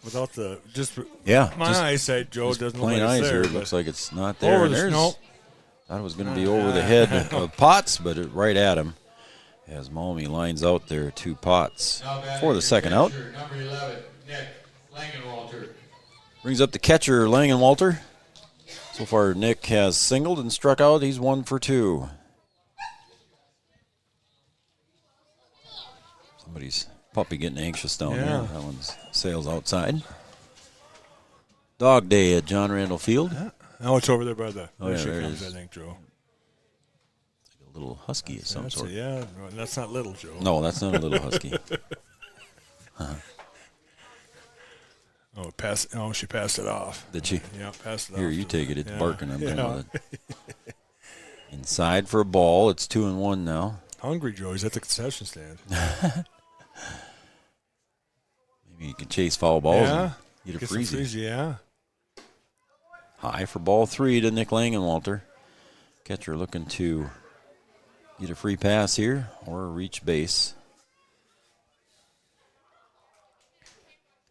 without the, just my just eyesight, Joe, doesn't look plain like eyes it's there. here. It looks like it's not there. Over the snow. Thought it was going to be over the head of Potts, but right at him as Malmy lines out there to Potts for the second out. Number 11, Nick Langenwalter. Brings up the catcher, Langenwalter. So far, Nick has singled and struck out. He's 1 for 2. Somebody's puppy getting anxious down there. That one's sails outside. Dog day at John Randall Field. Now it's over there by the there she it comes, is. I think, Joe. It's like a little husky of some sort. That's not little, Joe. No, that's not a little husky. She passed it off. Did she? Yeah, passed it off. Here, you take it. It's barking. I'm done with it. Inside for a ball. It's 2-1 now. Hungry, Joe. He's at the concession stand. Maybe you can chase foul balls and get a Get freezy. some freezy, yeah. High for ball 3 to Nick Langenwalter. Catcher looking to get a free pass here or reach base.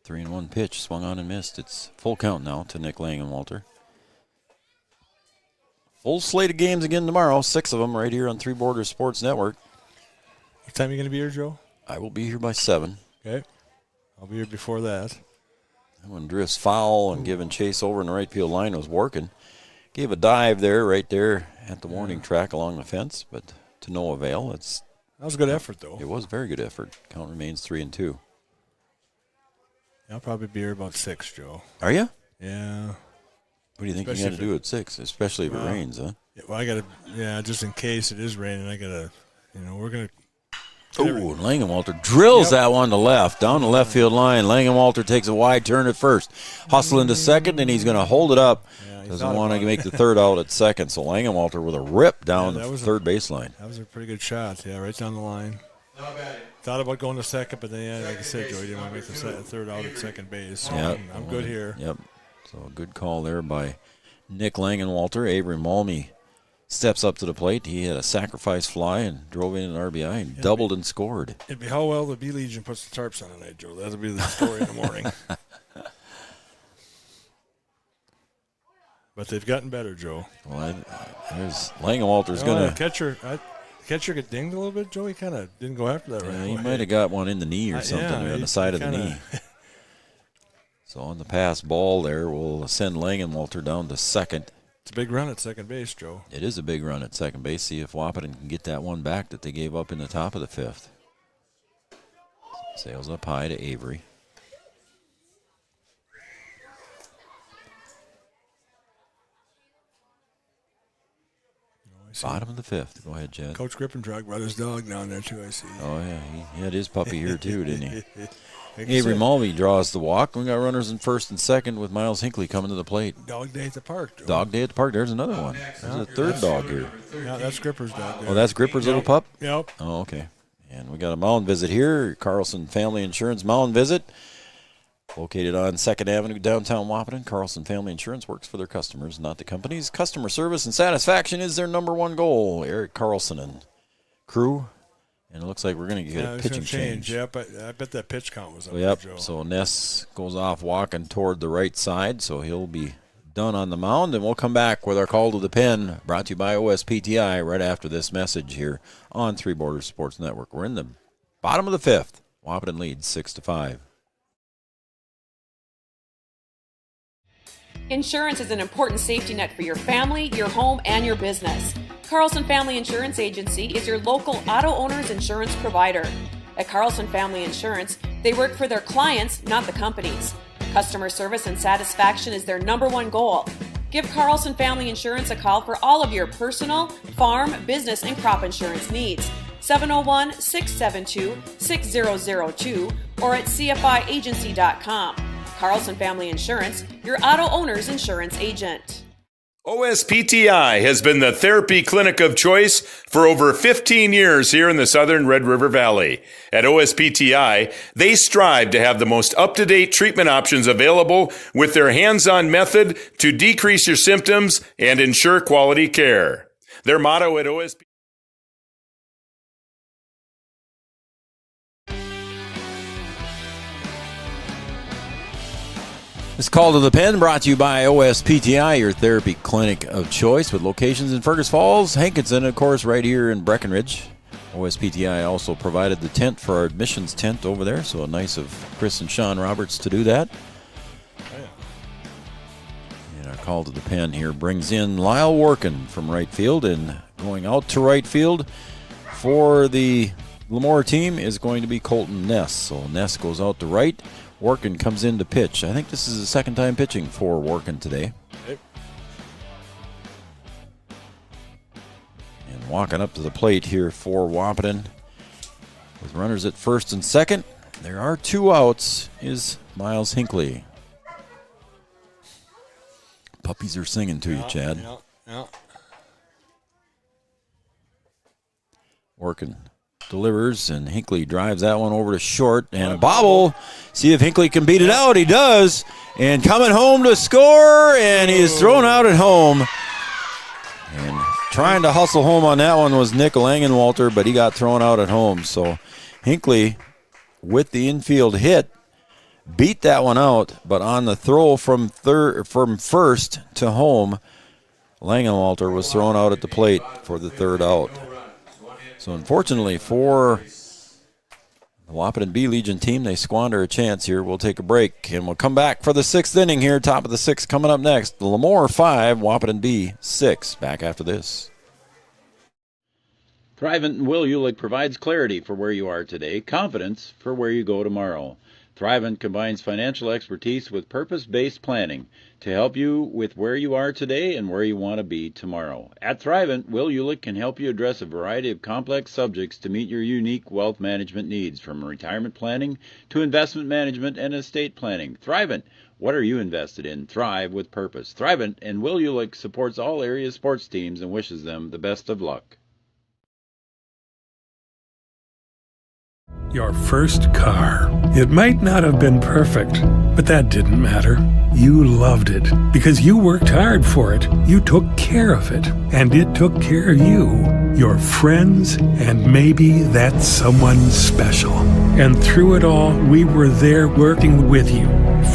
3-1 pitch, swung on and missed. It's full count now to Nick Langenwalter. Full slate of games again tomorrow, 6 of them right here on Three Borders Sports Network. What time are you going to be here, Joe? I will be here by 7. Okay. I'll be here before that. That one drifts foul and giving chase over in the right field line was working. Gave a dive there, right there at the warning track along the fence, but to no avail. That was a good effort, though. It was a very good effort. Count remains 3-2. I'll probably be here about 6, Joe. Are you? Yeah. What do you think you got to do at 6, especially if it rains, huh? Yeah, well, I got to, just in case it is raining, I got to, we're going to. Oh, Langenwalter drills that one to left, down the left field line. Langenwalter takes a wide turn at first. Hustling to second, and he's going to hold it up. Doesn't want to make the third out at second, so Langenwalter with a rip down the third baseline. That was a pretty good shot, right down the line. Thought about going to second, but then, like I said, Joe, he didn't want to make the third out at second base. So I'm good here. Yep. So a good call there by Nick Langenwalter. Avery Malmy steps up to the plate. He had a sacrifice fly and drove in an RBI and doubled and scored. It'd be how well the B Legion puts the tarps on tonight, Joe. That'll be the story in the morning. But they've gotten better, Joe. Well, there's Langenwalter's going to. Catcher get dinged a little bit, Joe. He kind of didn't go after that right away. He might have got one in the knee or something, or on the side of the knee. So on the pass ball there, we'll send Langenwalter down to second. It's a big run at second base, Joe. It is a big run at second base. See if Wahpeton can get that one back that they gave up in the top of the fifth. Sails up high to Avery. Bottom of the fifth. Go ahead, Chad. Coach Grippentrog brought his dog down there, too, I see. Oh, yeah. He had his puppy here, too, didn't he? Avery Mulvey draws the walk. We got runners in first and second with Miles Hinckley coming to the plate. Dog day at the park, Joe. Dog day at the park. There's another one. There's a third dog here. Yeah, that's Gripper's dog. Oh, that's Gripper's little pup? Yep. Oh, okay. And we got a mound visit here. Carlson Family Insurance mound visit. Located on 2nd Avenue, downtown Wahpeton, Carlson Family Insurance works for their customers, not the companies. Customer service and satisfaction is their number one goal. Eric Carlson and crew. And it looks like we're going to get a pitching change. Yeah, but I bet that pitch count was up Yep. there, Joe. So Ness goes off walking toward the right side, so he'll be done on the mound. And we'll come back with our call to the pen, brought to you by OSPTI, right after this message here on Three Borders Sports Network. We're in the bottom of the fifth. Wahpeton leads 6-5. Insurance is an important safety net for your family, your home, and your business. Carlson Family Insurance Agency is your local auto owner's insurance provider. At Carlson Family Insurance, they work for their clients, not the companies. Customer service and satisfaction is their number one goal. Give Carlson Family Insurance a call for all of your personal, farm, business, and crop insurance needs. 701-672-6002 or at cfiagency.com. Carlson Family Insurance, your auto owner's insurance agent. OSPTI has been the therapy clinic of choice for over 15 years here in the southern Red River Valley. At OSPTI, they strive to have the most up-to-date treatment options available with their hands-on method to decrease your symptoms and ensure quality care. Their motto at OSPTI. This call to the pen brought to you by OSPTI, your therapy clinic of choice, with locations in Fergus Falls, Hankinson, of course, right here in Breckenridge. OSPTI also provided the tent for our admissions tent over there, so nice of Chris and Sean Roberts to do that. And our call to the pen here brings in Lyle Workin from right field, and going out to right field for the Lamoure team is going to be Colton Ness. So Ness goes out to right. Workin comes in to pitch. I think this is the second time pitching for Workin today. Yep. And walking up to the plate here for Wahpeton with runners at first and second. There are two outs is Miles Hinckley. Puppies are singing to you, Chad. Yeah. Workin delivers, and Hinckley drives that one over to short, and a bobble. See if Hinckley can beat it out. He does. And coming home to score, and he is thrown out at home. And trying to hustle home on that one was Nick Langenwalter, but he got thrown out at home. So Hinckley, with the infield hit, beat that one out, but on the throw from first to home, Langenwalter was thrown out at the plate for the third out. So unfortunately for the Wahpeton B Legion team, they squander a chance here. We'll take a break, and we'll come back for the sixth inning here. Top of the sixth coming up next. The Lamoure 5, Wahpeton B 6. Back after this. Thrivent and Will Ulick provides clarity for where you are today, confidence for where you go tomorrow. Thrivent combines financial expertise with purpose-based planning to help you with where you are today and where you want to be tomorrow. At Thrivent, Will Ulick can help you address a variety of complex subjects to meet your unique wealth management needs, from retirement planning to investment management and estate planning. Thrivent, what are you invested in? Thrive with purpose. Thrivent and Will Ulick supports all area sports teams and wishes them the best of luck. Your first car. It might not have been perfect, but that didn't matter. You loved it because you worked hard for it. You took care of it, and it took care of you, your friends, and maybe that someone special. And through it all, we were there working with you,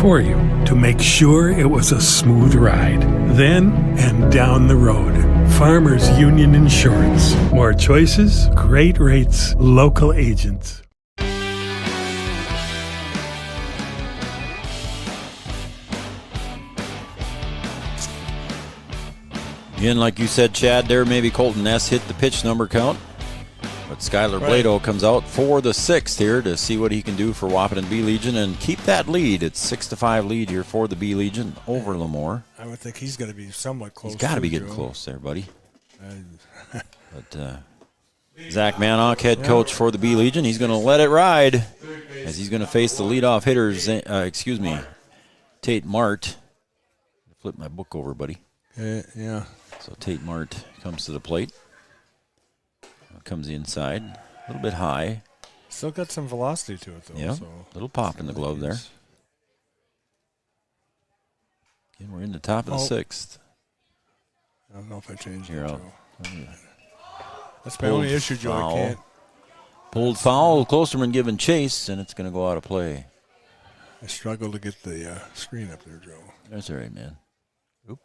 for you, to make sure it was a smooth ride. Then and down the road. Farmers Union Insurance. More choices, great rates, local agents. Again, like you said, Chad, there maybe Colton Ness hit the pitch number count. But Skylar Blado comes out for the 6th here to see what he can do for Wahpeton B Legion and keep that lead. It's 6-5 lead here for the B Legion over Lamoure. I would think he's going to be somewhat close. He's got to be getting close there, buddy. But Zach Manock, head coach for the B Legion, he's going to let it ride as he's going to face the leadoff hitters. Tate Mart. Flip my book over, buddy. Yeah. So Tate Mart comes to the plate. Comes inside, a little bit high. Still got some velocity to it, though. Yeah, so. Little pop in the glove there. Again, we're in the top of the 6th. I don't know if I changed Here, it, Joe. That's my only issue, Joe. I can't. Pulled foul, Klosterman giving chase, and it's going to go out of play. I struggle to get the screen up there, Joe. That's all right, man. Oop.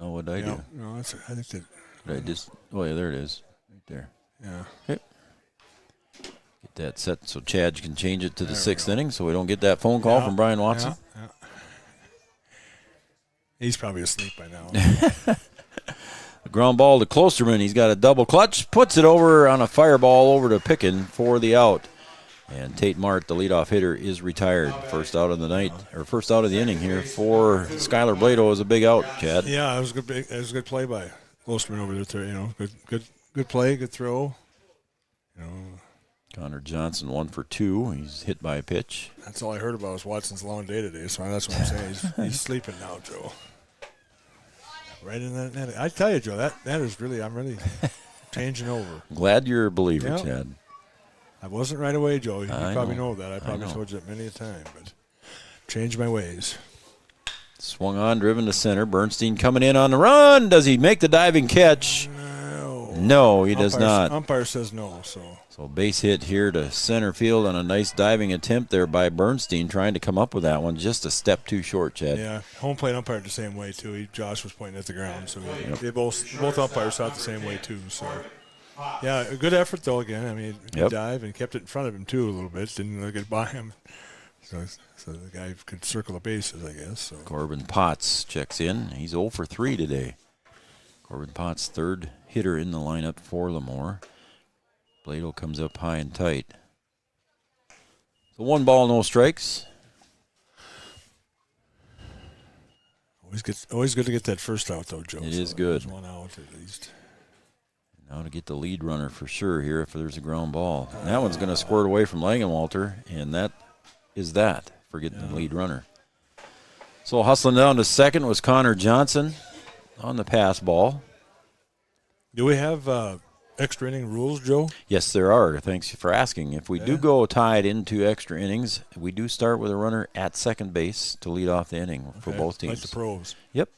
Oh, what did I do? No, I think that. Did I just? Oh, yeah, there it is. Right there. Yeah. Okay. Get that set so Chad can change it to the 6th inning so we don't get that phone call from Brian Watson. Yeah. He's probably asleep by now. The ground ball to Klosterman. He's got a double clutch. Puts it over on a fireball over to Pickin for the out. And Tate Mart, the leadoff hitter, is retired. First out of the night, or first out of the inning here for Skylar Blado is a big out, Chad. Yeah, it was a good play by Klosterman over there. Good play, good throw. Connor Johnson 1 for 2. He's hit by a pitch. That's all I heard about was Watson's long day today, so that's what I'm saying. He's sleeping now, Joe. Right in that net. I tell you, Joe, that is really, I'm really changing over. Glad you're a believer, Chad. I wasn't right away, Joe. You probably know that. I probably know. told you that many a time, but changed my ways. Swung on, driven to center. Bernstein coming in on the run. Does he make the diving catch? No, he does not. Umpire says no. So base hit here to center field on a nice diving attempt there by Bernstein, trying to come up with that one. Just a step too short, Chad. Yeah, home plate umpire the same way too. Josh was pointing at the ground, so they both umpires saw it the same way too. So yeah, a good effort though. Again, I mean, good dive and kept it in front of him too a little bit. Didn't let it by him. So the guy could circle the bases, I guess. So. Corbin Potts checks in. He's 0 for 3 today. Corbin Potts, third hitter in the lineup for Lamoure. Blado comes up high and tight. So 1 ball, no strikes. Always good to get that first out, though, Joe. It is good. 1 out at least. Now to get the lead runner for sure here if there's a ground ball. And that one's going to squirt away from Langenwalter, and that is that for getting the lead runner. So hustling down to second was Connor Johnson on the pass ball. Do we have extra inning rules, Joe? Yes, there are. Thanks for asking. If we do go tied into extra innings, we do start with a runner at second base to lead off the inning for both teams. Like the pros. Yep.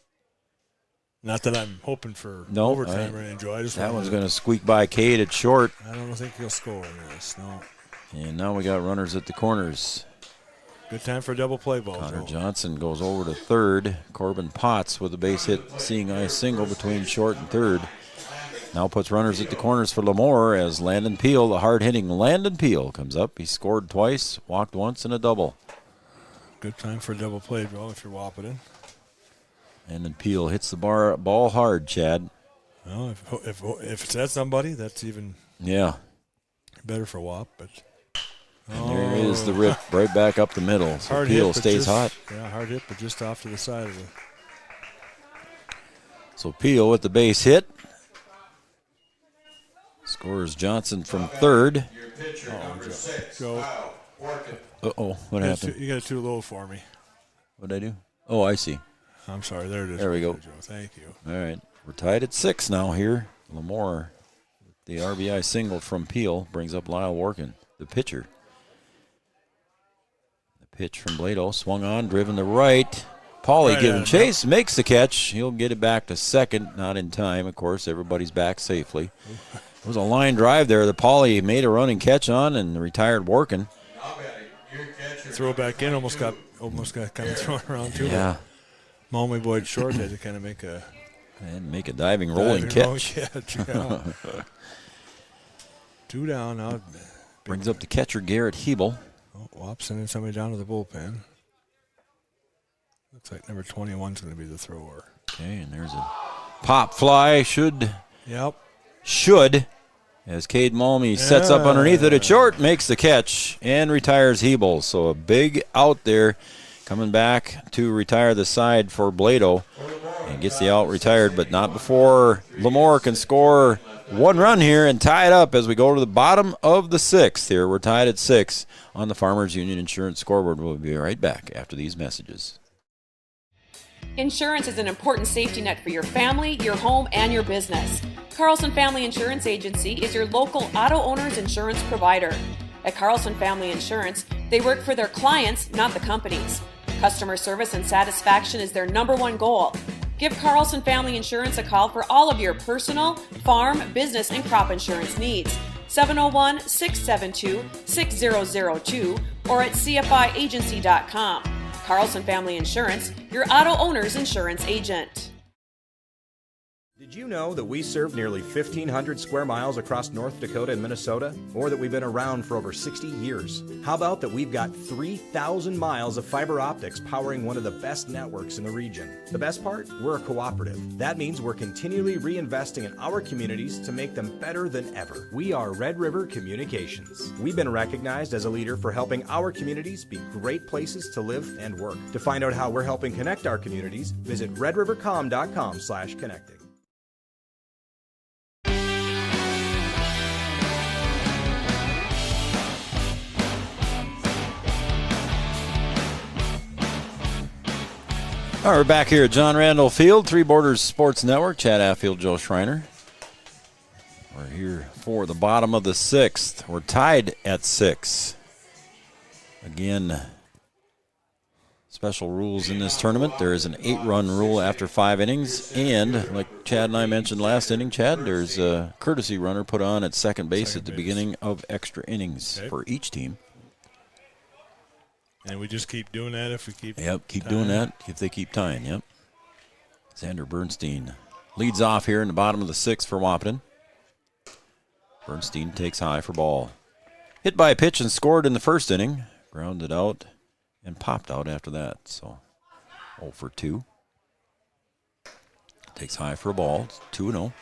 Not that I'm hoping for overtime or anything, Joe. That one's going to squeak by Cade at short. I don't think he'll score in this, no. And now we got runners at the corners. Good time for a double play ball, Connor Joe. Johnson goes over to third. Corbin Potts with a base hit, seeing eye single between short and third. Now puts runners at the corners for Lamoure as Landon Peel, the hard-hitting Landon Peel, comes up. He scored twice, walked once, and a double. Good time for a double play, Joe, if you're Wahpeton. Landon Peel hits the ball hard, Chad. Well, if it's at somebody, that's even better for Wap. But there is the rip right back up the middle. So hard Peel hit, stays hot. Yeah, hard hit, but just off to the side of it. So Peel with the base hit. Scores Johnson from third. Joe. Uh-oh, what happened? You got it too low for me. What did I do? Oh, I see. I'm sorry, there it is. There we go. Joe. Thank you. All right, we're tied at 6 now here. Lamoure, the RBI single from Peel, brings up Lyle Workin, the pitcher. Pitch from Blado, swung on, driven to right. Pauly giving chase, makes the catch. He'll get it back to second, not in time. Of course, everybody's back safely. It was a line drive there that Pauly made a running catch on and retired working. Throw it back in, almost got kind of thrown around too. Yeah. Malmy Boyd Short had to kind of make a diving rolling catch. Yeah. 2 down now. Brings up the catcher Garrett Hebel. Wahp sending somebody down to the bullpen. Looks like number 21 is going to be the thrower. Okay, and there's a pop fly. Should. As Cade Malmy sets up underneath it at short, makes the catch, and retires Hebel. So a big out there coming back to retire the side for Blado. And gets the out retired, but not before Lamoure can score 1 run here and tie it up as we go to the bottom of the 6th here. We're tied at 6 on the Farmers Union Insurance scoreboard. We'll be right back after these messages. Insurance is an important safety net for your family, your home, and your business. Carlson Family Insurance Agency is your local auto owner's insurance provider. At Carlson Family Insurance, they work for their clients, not the companies. Customer service and satisfaction is their /1 goal. Give Carlson Family Insurance a call for all of your personal, farm, business, and crop insurance needs. 701-672-6002 or at cfiagency.com. Carlson Family Insurance, your auto owner's insurance agent. Did you know that we serve nearly 1,500 square miles across North Dakota and Minnesota? Or that we've been around for over 60 years? How about that we've got 3,000 miles of fiber optics powering one of the best networks in the region? The best part? We're a cooperative. That means we're continually reinvesting in our communities to make them better than ever. We are Red River Communications. We've been recognized as a leader for helping our communities be great places to live and work. To find out how we're helping connect our communities, visit redrivercom.com/connecting. All right, we're back here at John Randall Field, Three Borders Sports Network. Chad Affield, Joe Schreiner. We're here for the bottom of the 6th. We're tied at 6. Again, special rules in this tournament. There is an 8-run rule after 5 innings. And like Chad and I mentioned last inning, Chad, there's a courtesy runner put on at second base at the beginning of extra innings for each team. And we just keep doing that if we keep keep doing that if they keep tying, yep. Xander Bernstein leads off here in the bottom of the 6th for Wahpeton. Bernstein takes high for ball. Hit by a pitch and scored in the first inning. Grounded out and popped out after that. So 0 for 2. Takes high for a ball. It's 2-0.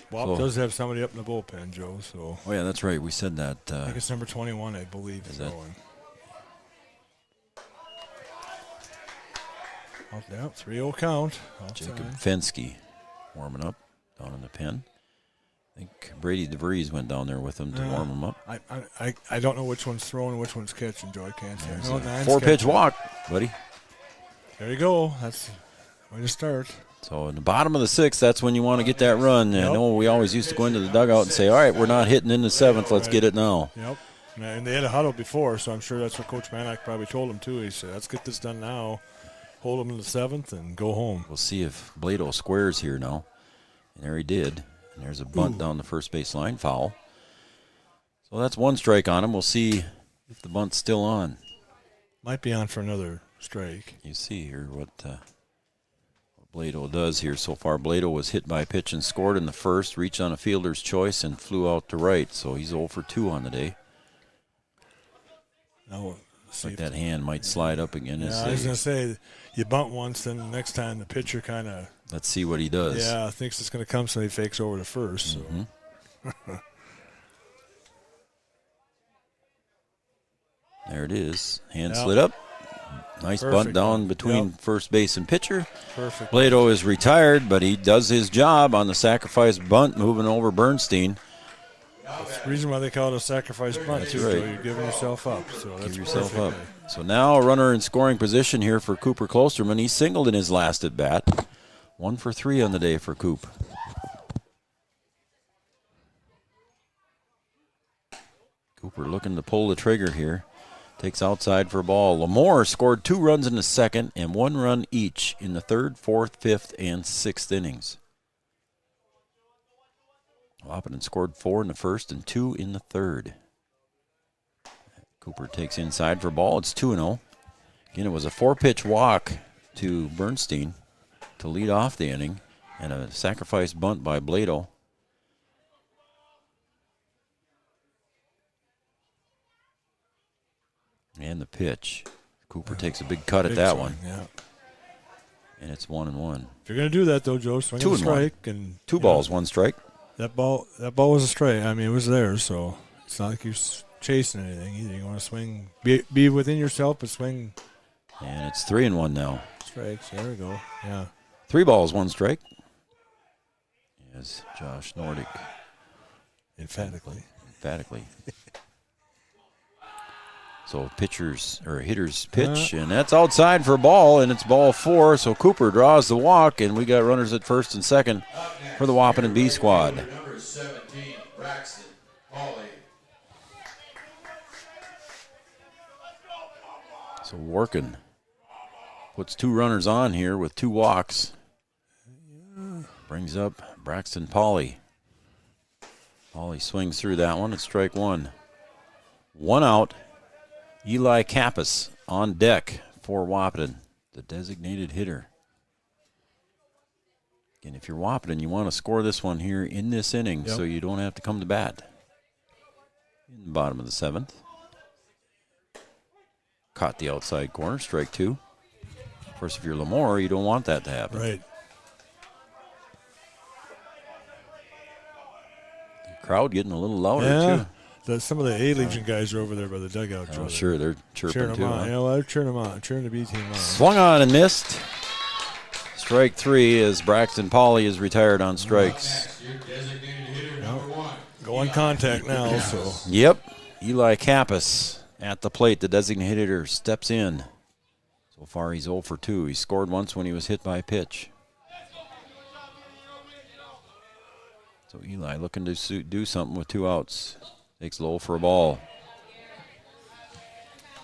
Wahp does have somebody up in the bullpen, Joe. So. Oh, yeah, that's right. We said that. I think it's number 21, I believe. Is that? Yeah, 3-0 count. Jacob Fensky warming up down in the pen. I think Brady DeVries went down there with him to warm him up. I don't know which one's throwing and which one's catching, Joe. I can't say. No, 4-pitch walk, buddy. There you go. That's way to start. So in the bottom of the 6th, that's when you want to get that run. I know we always used to go into the dugout and say, all right, we're not hitting in the 7th. Let's get it now. Yep. And they had a huddle before, so I'm sure that's what Coach Manak probably told them, too. He said, let's get this done now. Hold them in the 7th and go home. We'll see if Blado squares here now. And there he did. And there's a bunt down the first base line, foul. So that's 1 strike on him. We'll see if the bunt's still on. Might be on for another strike. You see here what Blado does here so far. Blado was hit by a pitch and scored in the first, reached on a fielder's choice and flew out to right. So he's 0 for 2 on the day. Now like that hand might slide up again. Yeah, I was going to say, you bunt once, then the next time the pitcher kind of... Let's see what he does. Yeah, thinks it's going to come, so he fakes over to first. Mm-hmm. So. There it is. Hand slid up. Nice bunt down between first base and pitcher. Perfect. Blado is retired, but he does his job on the sacrifice bunt, moving over Bernstein. That's the reason why they call it a sacrifice bunt. That's too, right. So you're giving yourself up. So that's Give yourself perfect. up. So now a runner in scoring position here for Cooper Klosterman. He singled in his last at bat. 1 for 3 on the day for Coop. Cooper looking to pull the trigger here. takes outside for a ball. Lamoure scored 2 runs in the second and 1 run each in the third, fourth, fifth, and sixth innings. Wahpeton scored 4 in the first and 2 in the third. Cooper takes inside for a ball. It's 2-0. Again, it was a 4-pitch walk to Bernstein to lead off the inning and a sacrifice bunt by Blado. And the pitch. Cooper takes a big cut at that swing, one. Yeah. And it's 1-1. If you're going to do that, though, Joe, swing a strike. And 2 balls, 1 strike. That ball was a strike. I mean, it was there, so it's not like you're chasing anything either. You want to swing, be within yourself, but swing. And it's 3-1 now. Strikes. There we go. Yeah. 3 balls, 1 strike. As Josh Nordic. Emphatically. So hitters pitch, and that's outside for a ball, and it's ball 4. So Cooper draws the walk, and we got runners at first and second for the Wahpeton B squad. Number 17, Braxton Hawley. So Workin puts 2 runners on here with 2 walks. Brings up Braxton Pauley. Pauley swings through that one. It's strike 1. 1 out. Eli Kappas on deck for Wahpeton, the designated hitter. And if you're Wahpeton, you want to score this one here in this inning so you don't have to come to bat. In the bottom of the 7th. Caught the outside corner, strike 2. Of course, if you're Lamoure, you don't want that to happen. Right. The crowd getting a little louder, too. Some of the A-Legion guys are over there by the dugout. Oh, sure, they're chirping too. On. Huh? They're cheering them on, cheering the B team on. Swung on and missed. Strike 3 as Braxton Pauley is retired on strikes. Go on contact now. So. Yep, Eli Kappas at the plate. The designated hitter steps in. So far, he's 0 for 2. He scored once when he was hit by a pitch. So Eli looking to do something with 2 outs. Takes low for a ball.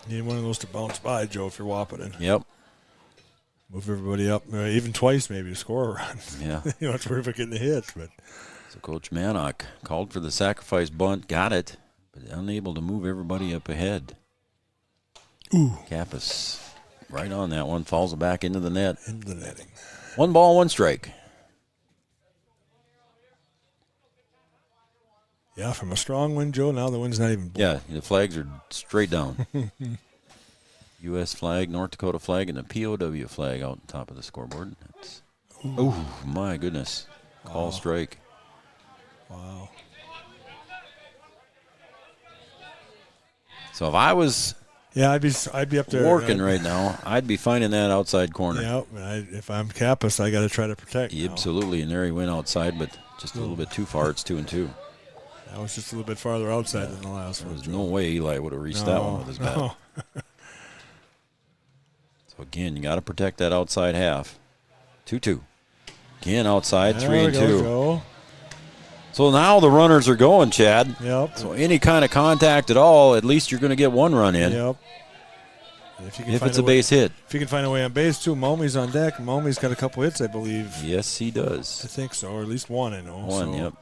Need one of those to bounce by, Joe, if you're Wahpeton. Yep. Move everybody up, even twice maybe to score a run. Yeah. You don't have to worry about getting the hits. But. So Coach Mannock called for the sacrifice bunt, got it, but unable to move everybody up ahead. Ooh. Kappas right on that one, falls back into the net. Into the netting. 1 ball, 1 strike. Yeah, from a strong wind, Joe, now the wind's not even blowing. Yeah, the flags are straight down. U.S. flag, North Dakota flag, and the POW flag out on top of the scoreboard. Oh, my goodness. Call strike. Wow. So if I was I'd be up there working right now, I'd be finding that outside corner. Yeah, if I'm Kappas, I got to try to protect. Absolutely, and there he went outside, but just a little bit too far. It's 2-2. That was just a little bit farther outside than the last one. There's no way Eli would have reached that one with his bat. No. So again, you got to protect that outside half. 2-2. Again outside, 3-2. So now the runners are going, Chad. Yep. So any kind of contact at all, at least you're going to get 1 run in. Yep. If it's a base hit. If you can find a way on base, too. Momi's on deck. Momi's got a couple hits, I believe. Yes, he does. I think so, or at least 1, I know. 1, yep.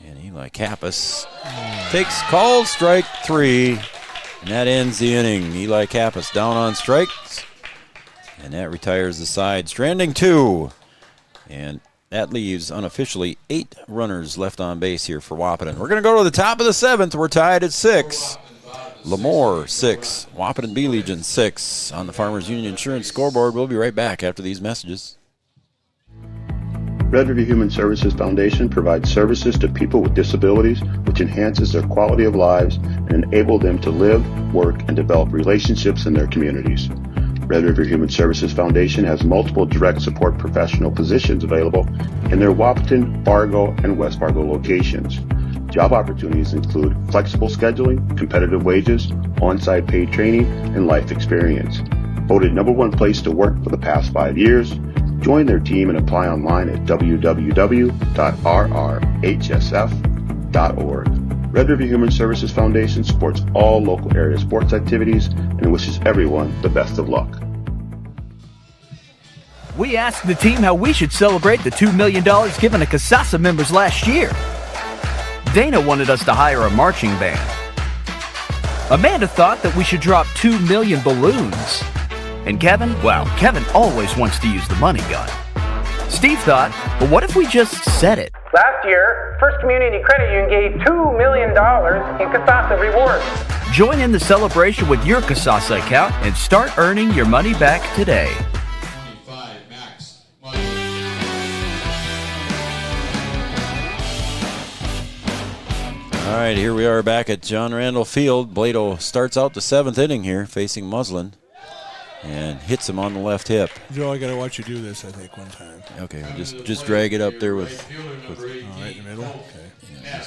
And Eli Kappas takes called strike 3, and that ends the inning. Eli Kappas down on strikes, and that retires the side. Stranding 2, and that leaves unofficially 8 runners left on base here for Wahpeton. We're going to go to the top of the 7th. We're tied at 6. Lamoure 6, Wahpeton B Legion 6 on the Farmers Union Insurance scoreboard. We'll be right back after these messages. Red River Human Services Foundation provides services to people with disabilities, which enhances their quality of lives and enable them to live, work, and develop relationships in their communities. Red River Human Services Foundation has multiple direct support professional positions available in their Wahpeton, Fargo, and West Fargo locations. Job opportunities include flexible scheduling, competitive wages, on-site paid training, and life experience. Voted #1 place to work for the past 5 years, join their team and apply online at www.rrhsf.org. Red River Human Services Foundation supports all local area sports activities and wishes everyone the best of luck. We asked the team how we should celebrate the $2 million given to Casasa members last year. Dana wanted us to hire a marching band. Amanda thought that we should drop 2 million balloons. And Kevin, well, Kevin always wants to use the money gun. Steve thought, well, what if we just said it? Last year, First Community Credit Union gave $2 million in Casasa rewards. Join in the celebration with your Casasa account and start earning your money back today. 25 max money. All right, here we are back at John Randall Field. Blado starts out the 7th inning here, facing Muslin, and hits him on the left hip. Joe, I got to watch you do this, I think, one time. Okay, just drag it up there with right in the middle? Okay. Yeah,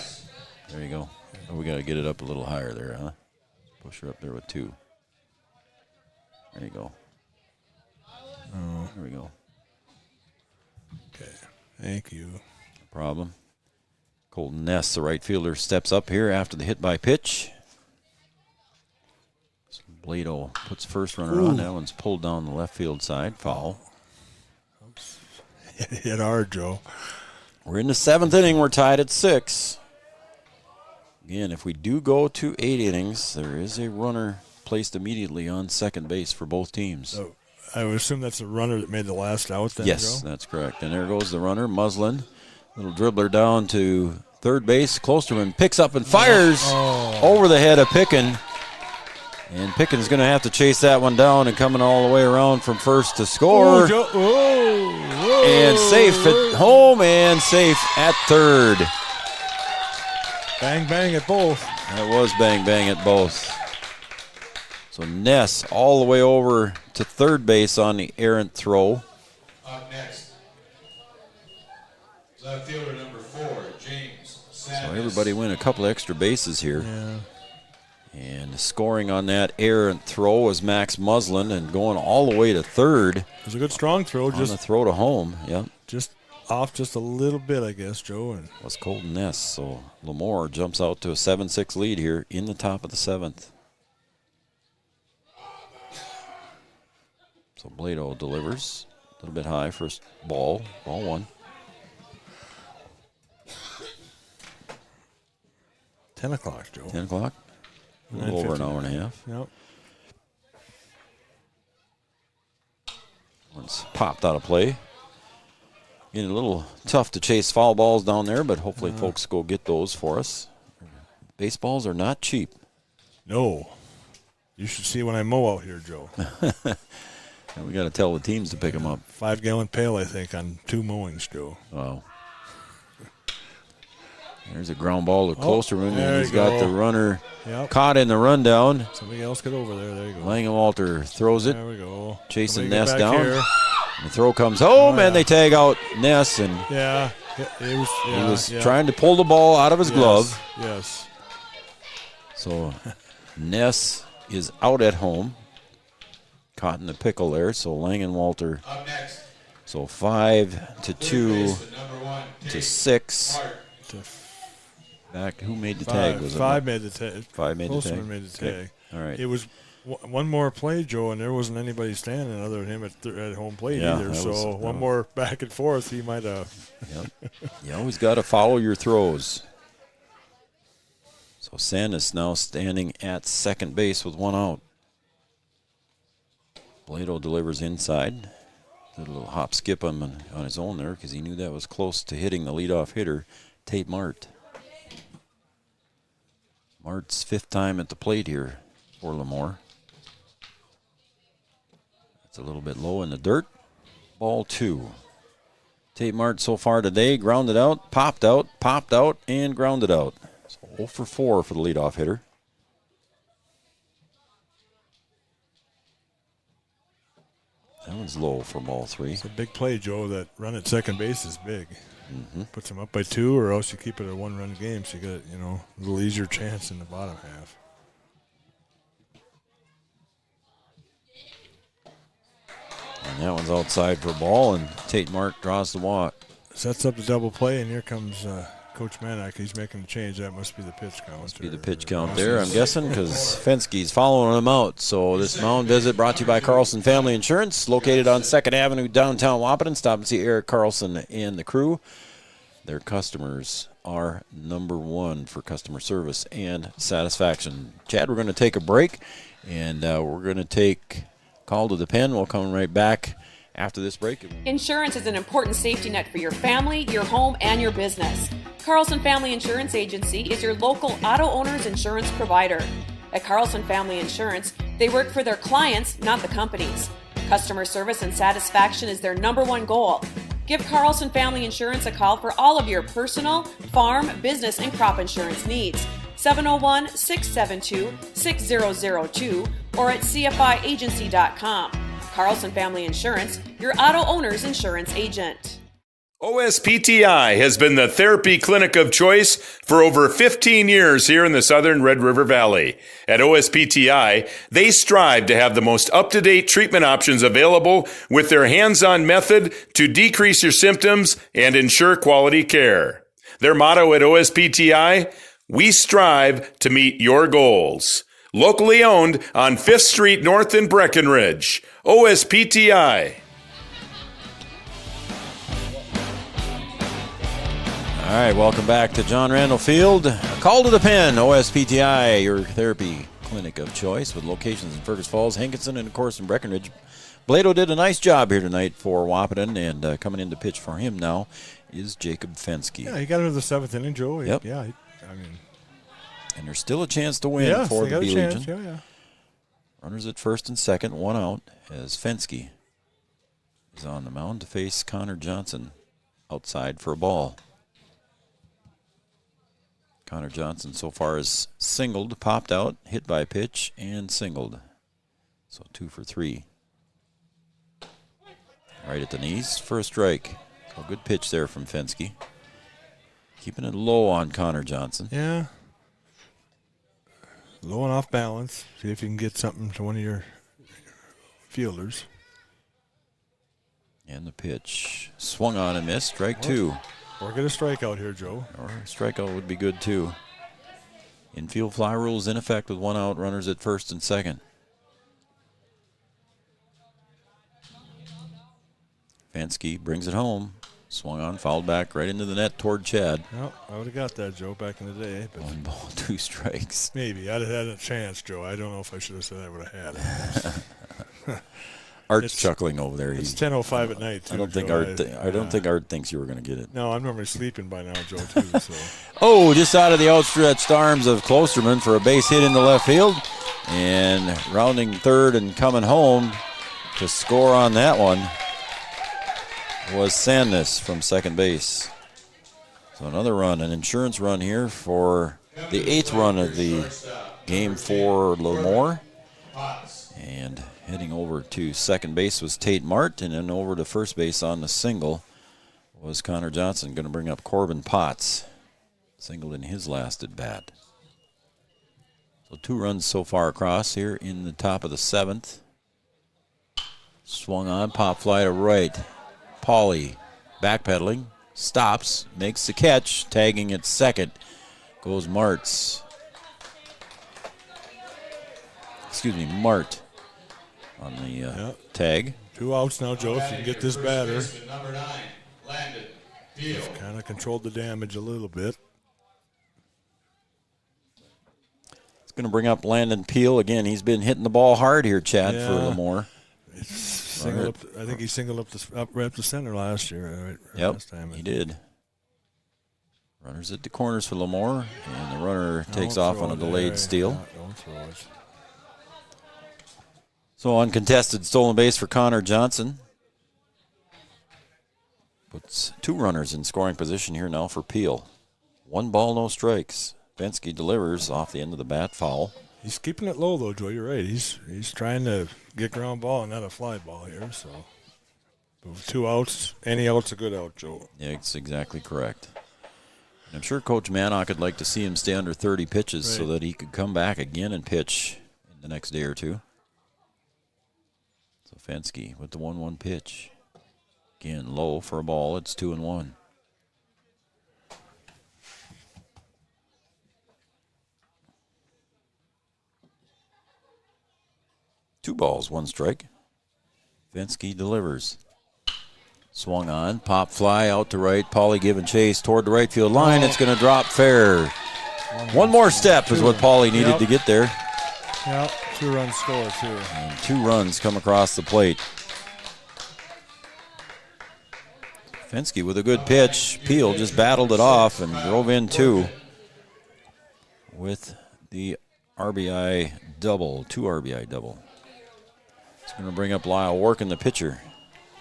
there you go. Oh, we got to get it up a little higher there, huh? Push her up there with 2. There you go. Oh. There we go. Okay, thank you. No problem. Colton Ness, the right fielder, steps up here after the hit by pitch. So Blado puts first runner on. That one's pulled down the left field side. Foul. Oops. Hit hard, Joe. We're in the 7th inning. We're tied at 6. Again, if we do go to 8 innings, there is a runner placed immediately on second base for both teams. So I would assume that's the runner that made the last out then, Yes, Joe? that's correct. And there goes the runner, Muslin. Little dribbler down to third base. Klosterman picks up and fires over the head of Pickin. And Pickin's going to have to chase that one down and coming all the way around from first to score. And safe at home and safe at third. Bang, bang at both. That was bang, bang at both. So Ness all the way over to third base on the errant throw. Up next, left fielder number 4, James Sanders. So everybody win a couple extra bases here. Yeah. And scoring on that errant throw was Max Muslin, and going all the way to third. It was a good strong throw. Just a throw to home. Yep. Just off just a little bit, I guess, Joe. And was Colton Ness. So Lamoure jumps out to a 7-6 lead here in the top of the 7th. So Blado delivers a little bit high. First ball 1. 10 o'clock, Joe. 10 o'clock? A little over an hour and a half. Yep. One's popped out of play. Getting a little tough to chase foul balls down there, but hopefully folks go get those for us. Baseballs are not cheap. No. You should see when I mow out here, Joe. And we got to tell the teams to pick them up. 5-gallon pail, I think, on 2 mowings, Joe. Wow. There's a ground ball to Klosterman, and he's got the runner caught in the rundown. Somebody else get over there. There you go. Langenwalter throws it. There we go. Chasing Somebody Ness down. here. The throw comes home, and they tag out Ness, and he was trying to pull the ball out of his glove. Yes. So Ness is out at home. Caught in the pickle there, so Langenwalter. Up next. So 5-2 to 6. Back, who made the tag? Was it 5 made the tag. 5 made the tag. Postman made the tag. Okay. All right. It was one more play, Joe, and there wasn't anybody standing other than him at home plate either. So one more back and forth, he might have. Yep. You always got to follow your throws. So Sandus now standing at second base with 1 out. Blado delivers inside. Did a little hop skip on his own there because he knew that was close to hitting the leadoff hitter, Tate Mart. Mart's 5th time at the plate here for Lamoure. That's a little bit low in the dirt. Ball 2. Tate Mart so far today, grounded out, popped out, and grounded out. So 0 for 4 for the leadoff hitter. That one's low for ball 3. It's a big play, Joe. That run at second base is big. Puts them up by 2, or else you keep it a 1-run game, so you get a little easier chance in the bottom half. And that one's outside for ball, and Tate Mart draws the walk. Sets up the double play, and here comes Coach Manak, he's making a change. That must be the pitch count. Must be the pitch count there, I'm guessing, because Fenske's following him out. So this mound visit brought to you by Carlson Family Insurance, located on 2nd Avenue, downtown Wahpeton. Stop and see Eric Carlson and the crew. Their customers are number one for customer service and satisfaction. Chad, we're going to take a break, and we're going to take Call to the Pen. We'll come right back after this break. Insurance is an important safety net for your family, your home, and your business. Carlson Family Insurance Agency is your local auto owner's insurance provider. At Carlson Family Insurance, they work for their clients, not the companies. Customer service and satisfaction is their number one goal. Give Carlson Family Insurance a call for all of your personal, farm, business, and crop insurance needs. 701-672-6002 or at cfiagency.com. Carlson Family Insurance, your auto owner's insurance agent. OSPTI has been the therapy clinic of choice for over 15 years here in the southern Red River Valley. At OSPTI, they strive to have the most up-to-date treatment options available with their hands-on method to decrease your symptoms and ensure quality care. Their motto at OSPTI, we strive to meet your goals. Locally owned on 5th Street North in Breckenridge. OSPTI. All right, welcome back to John Randall Field. Call to the Pen, OSPTI, your therapy clinic of choice with locations in Fergus Falls, Hankinson, and, of course, in Breckenridge. Blado did a nice job here tonight for Wahpeton, and coming in to pitch for him now is Jacob Fenske. Yeah, he got into the 7th inning, Joe. Yep. Yeah, and there's still a chance to win for the B Legion. Yeah. Runners at first and second, one out, as Fenske is on the mound to face Connor Johnson outside for a ball. Connor Johnson so far is singled, popped out, hit by a pitch, and singled. So 2 for 3. Right at the knees for a strike. So good pitch there from Fenske. Keeping it low on Connor Johnson. Yeah. Low and off balance. See if you can get something to one of your fielders. And the pitch. Swung on and missed. Strike 2. Or get a strikeout here, Joe. Or a strikeout would be good, too. Infield fly rules in effect with one out, runners at first and second. Fenske brings it home. Swung on, fouled back right into the net toward Chad. Well, I would have got that, Joe, back in the day. But 1 ball, 2 strikes. Maybe. I'd have had a chance, Joe. I don't know if I should have said I would have had it. Art's chuckling over there. It's 10:05 at night, too, I don't think Joe. I don't think Art thinks you were going to get it. No, I'm normally sleeping by now, Joe, too. So. Oh, just out of the outstretched arms of Klosterman for a base hit in the left field. And rounding third and coming home to score on that one was Sandness from second base. So another run, an insurance run here for the 8th run of the game for Lamoure. And heading over to second base was Tate Mart, and then over to first base on the single was Connor Johnson, going to bring up Corbin Potts. Singled in his last at bat. So 2 runs so far across here in the top of the 7th. Swung on, pop fly to right. Pauly backpedaling, stops, makes the catch, tagging at second. Goes Mart on the tag. 2 outs now, Joe, if you can get this batter. Number 9, Landon Peel. He's kind of controlled the damage a little bit. It's going to bring up Landon Peel. Again, he's been hitting the ball hard here, Chad, for Lamoure. I think he singled up right up the center last year. Yep, he did. Runners at the corners for Lamoure, and the runner takes off on a delayed steal. Don't throw it. So uncontested stolen base for Connor Johnson. Puts 2 runners in scoring position here now for Peel. 1 ball, no strikes. Fenske delivers off the end of the bat, foul. He's keeping it low, though, Joe. You're right. He's trying to get ground ball and not a fly ball here. So, but with 2 outs, any out's a good out, Joe. Yeah, it's exactly correct. And I'm sure Coach Manock would like to see him stay under 30 pitches so that he could come back again and pitch in the next day or two. So Fenske with the 1-1 pitch. Again, low for a ball. It's 2-1. 2 balls, 1 strike. Fensky delivers. Swung on, pop fly out to right. Paulie giving chase toward the right field line. It's going to drop fair. One more step is what Paulie needed to get there. Yep, 2-run score, too. And 2 runs come across the plate. Fensky with a good pitch. Peel just battled it off and drove in 2 with the RBI double, 2 RBI double. It's going to bring up Lyle Workin, the pitcher.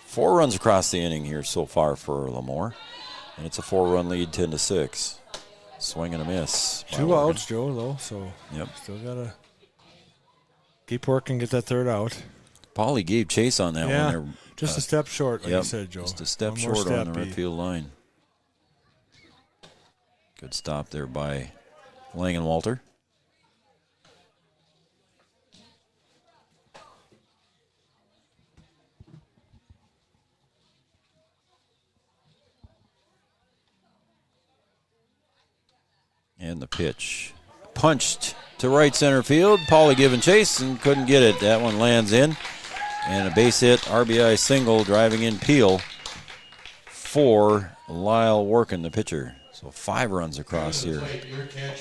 4 runs across the inning here so far for Lamoure, and it's a 4-run lead, 10-6. Swing and a miss. 2 outs, Joe, though, so still got to keep working, get that 3rd out. Paulie gave chase on that one there. Just a step short, like you said, Joe. Just a step short on the right field line. Good stop there by Langenwalter. And the pitch. Punched to right center field. Paulie giving chase and couldn't get it. That one lands in. And a base hit, RBI single, driving in Peel for Lyle Workin, the pitcher. So 5 runs across here.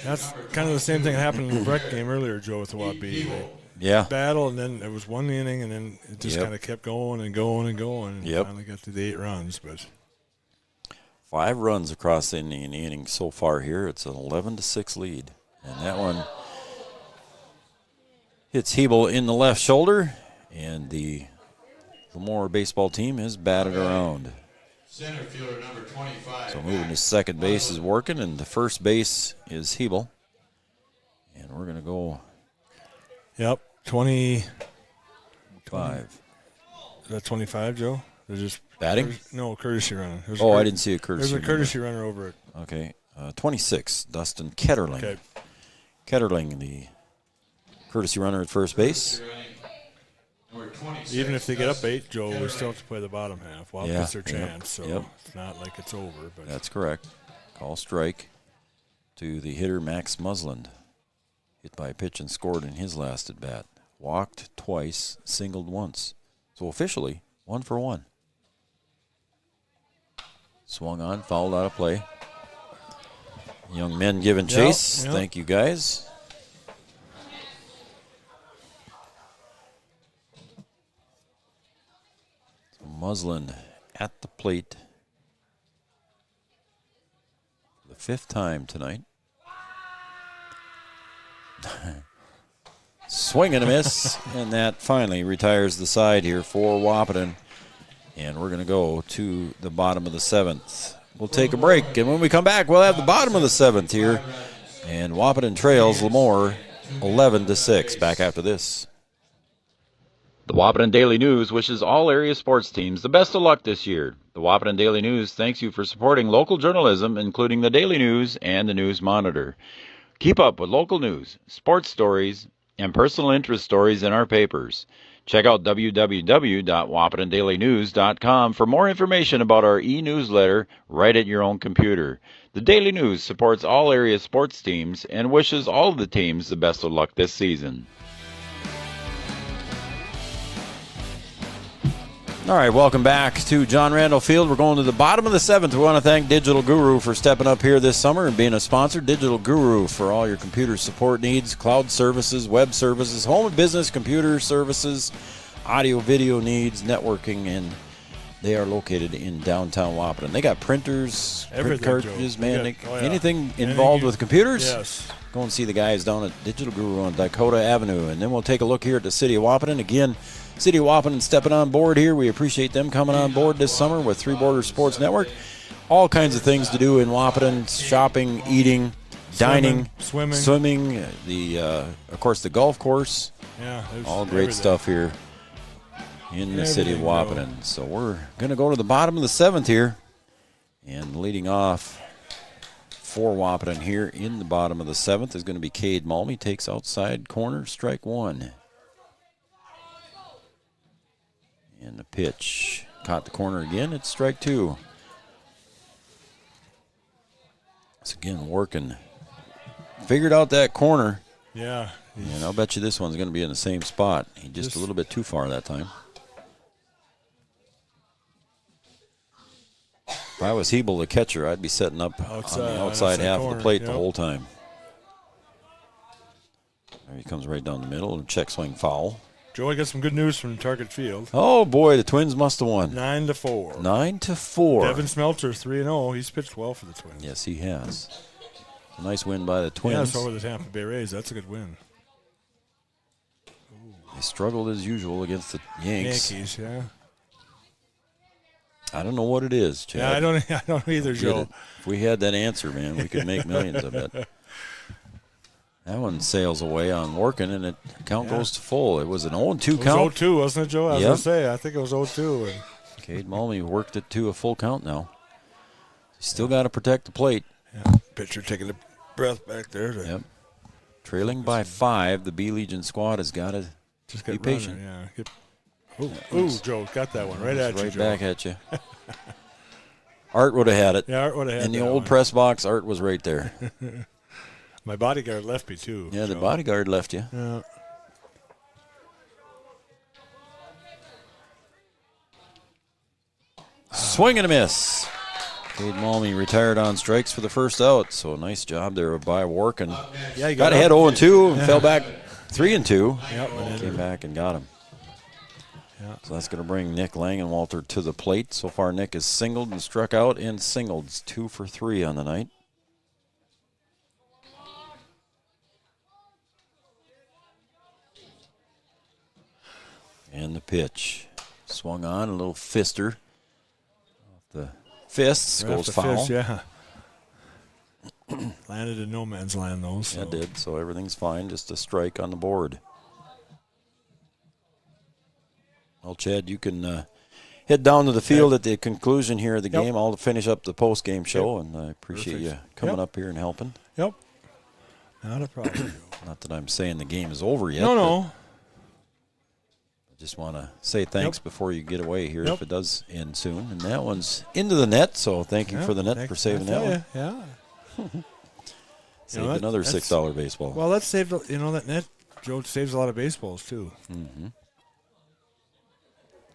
That's kind of the same thing that happened in the Breck game earlier, Joe, with the Wahpeton. Yeah. Battle, and then it was 1 inning, and then it just kind of kept going and going and going. And finally got to the 8 runs. But 5 runs across the inning so far here. It's an 11-6 lead. And that one hits Hebel in the left shoulder. And the Lamoure baseball team has batted around. Center fielder number 25. So moving to second base is Workin, and the first base is Hebel. And we're going to go. 25. 5. Is that 25, Joe? They're just batting? No, courtesy runner. I didn't see a courtesy runner. There's a courtesy runner over it. Okay. 26, Dustin Ketterling. Okay. Ketterling, the courtesy runner at first base. Even if they get up 8, Joe, we still have to play the bottom half. It's their chance, so it's not like it's over. But that's correct. Call strike to the hitter, Max Musland. Hit by a pitch and scored in his last at bat. Walked twice, singled once. So officially, 1 for 1. Swung on, fouled out of play. Young men giving chase. Thank you, guys. Musland at the plate for the 5th time tonight. Swing and a miss, and that finally retires the side here for Wahpeton. And we're going to go to the bottom of the 7th. We'll take a break, and when we come back, we'll have the bottom of the 7th here. And Wahpeton trails Lamoure 11-6. Back after this. The Wahpeton Daily News wishes all area sports teams the best of luck this year. The Wahpeton Daily News thanks you for supporting local journalism, including the Daily News and the News Monitor. Keep up with local news, sports stories, and personal interest stories in our papers. Check out www.wahpetondailynews.com for more information about our e-newsletter right at your own computer. The Daily News supports all area sports teams and wishes all of the teams the best of luck this season. All right, welcome back to John Randall Field. We're going to the bottom of the 7th. We want to thank Digital Guru for stepping up here this summer and being a sponsor. Digital Guru for all your computer support needs, cloud services, web services, home and business computer services, audio, video needs, networking, and they are located in downtown Wahpeton. They got printers, print cartridges, anything involved with computers. Yes. Go and see the guys down at Digital Guru on Dakota Avenue. And then we'll take a look here at the city of Wahpeton. Again, City of Wahpeton stepping on board here. We appreciate them coming on board this summer with Three Borders Sports Network. All kinds of things to do in Wahpeton: shopping, eating, dining, swimming. Of course, the golf course. Yeah, all great stuff here in the city of Wahpeton. So we're going to go to the bottom of the 7th here, and leading off for Wahpeton here in the bottom of the 7th is going to be Cade Malmy. Takes outside corner, strike 1. And the pitch caught the corner again. It's strike 2. It's again working. Figured out that corner. Yeah, And I'll bet you this one's going to be in the same spot. He just a little bit too far that time. If I was Hebel, the catcher, I'd be setting up on the outside half of the plate the whole time. There he comes right down the middle. Check swing foul. Joe, I got some good news from Target Field. Oh, boy, the Twins must have won. 9-4. 9-4. Devin Smeltzer, 3-0. He's pitched well for the Twins. Yes, he has. A nice win by the Twins. Yeah, it's over the Tampa Bay Rays. That's a good win. They struggled as usual against the Yankees. Yankees, yeah. I don't know what it is, Chad. Yeah, I don't either, Joe. If we had that answer, man, we could make millions of it. That one sails away on working, and the count goes to full. It was an 0-2 count. It was 0-2, wasn't it, Joe? I was going to say, I think it was 0-2. Cade Malmy worked it to a full count now. He's still got to protect the plate. Yeah. Pitcher taking a breath back there. Yep. Trailing by 5, the B Legion squad has got to be patient. Ooh, Joe, got that one right at you, Right Joe. back at you. Art would have had it. Yeah, Art would have had it. In the old press box, Art was right there. My bodyguard left me, too. Yeah, Joe. the bodyguard left you. Yeah. Swing and a miss. Cade Malmy retired on strikes for the first out, so a nice job there by Workin. Yeah, he got ahead 0-2 and fell back 3-2. Yep, came back and got him. Yeah. So that's going to bring Nick Langenwalter to the plate. So far, Nick has singled and struck out and singled. 2 for 3 on the night. And the pitch. Swung on, a little fister. Off the fists, Right goes off the foul. fist, yeah. Landed in no man's land, though. So. Yeah, it did, so everything's fine. Just a strike on the board. Well, Chad, you can head down to the field at the conclusion here of the game. I'll finish up the post-game show, and I appreciate you coming up here and helping. Yep. Not a problem. Not that I'm saying the game is over yet. No. I just want to say thanks before you get away here if it does end soon. And that one's into the net, so thank you for the net for saving that one. Yeah. Saved another $6 baseball. Well, that saved, that net, Joe, saves a lot of baseballs, too. Mm-hmm.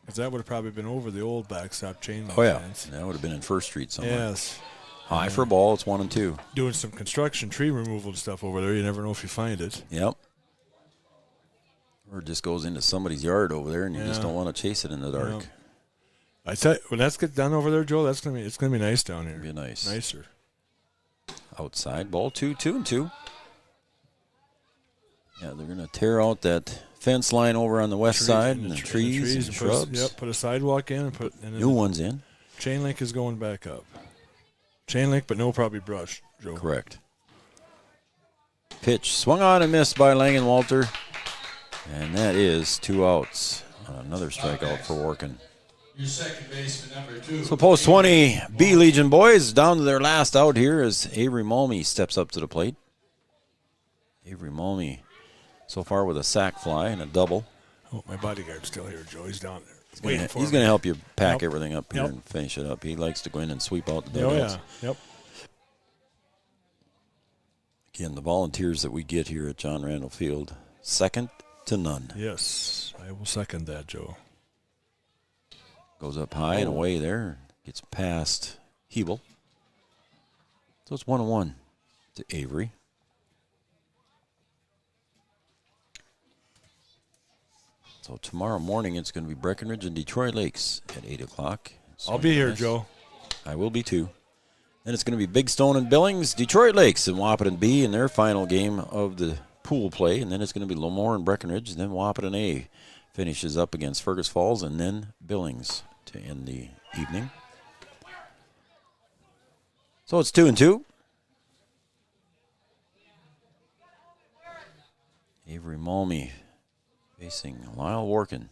Because that would have probably been over the old backstop chain link. Oh, yeah. Fence. That would have been in First Street somewhere. Yes. High for a ball, it's 1-2. Doing some construction, tree removal and stuff over there. You never know if you find it. Yep. Or it just goes into somebody's yard over there, and you just don't want to chase it in the dark. Yeah. I tell you, when that's get done over there, Joe, it's gonna be nice down here. Be nice. Nicer. Outside ball 2-2. Yeah, they're gonna tear out that fence line over on the west side and the trees and shrubs. Put a sidewalk in and put new ones in. Chain link is going back up. Chain link, but no probably brush, Joe. Correct. Pitch swung on and missed by Langenwalter, and that is 2 outs. Another strikeout for Workin. Your second baseman, number 2. So post 20 B Legion boys down to their last out here as Avery Malmy steps up to the plate. Avery Malmy so far with a sac fly and a double. Oh, my bodyguard's still here, Joe. He's down there. He's going to help you pack everything up here and finish it up. He likes to go in and sweep out the dugouts. Oh, yeah. Yep. Again, the volunteers that we get here at John Randall Field, second to none. Yes, I will second that, Joe. Goes up high and away there. Gets past Hebel. So it's 1-1 to Avery. So tomorrow morning it's going to be Breckenridge and Detroit Lakes at 8 o'clock. I'll be here, Joe. I will be too. Then it's going to be Big Stone and Billings, Detroit Lakes and Wahpeton B in their final game of the pool play. And then it's going to be Lamoure and Breckenridge. And then Wahpeton A finishes up against Fergus Falls and then Billings to end the evening. So it's 2-2. Avery Malmy facing Lyle Workin.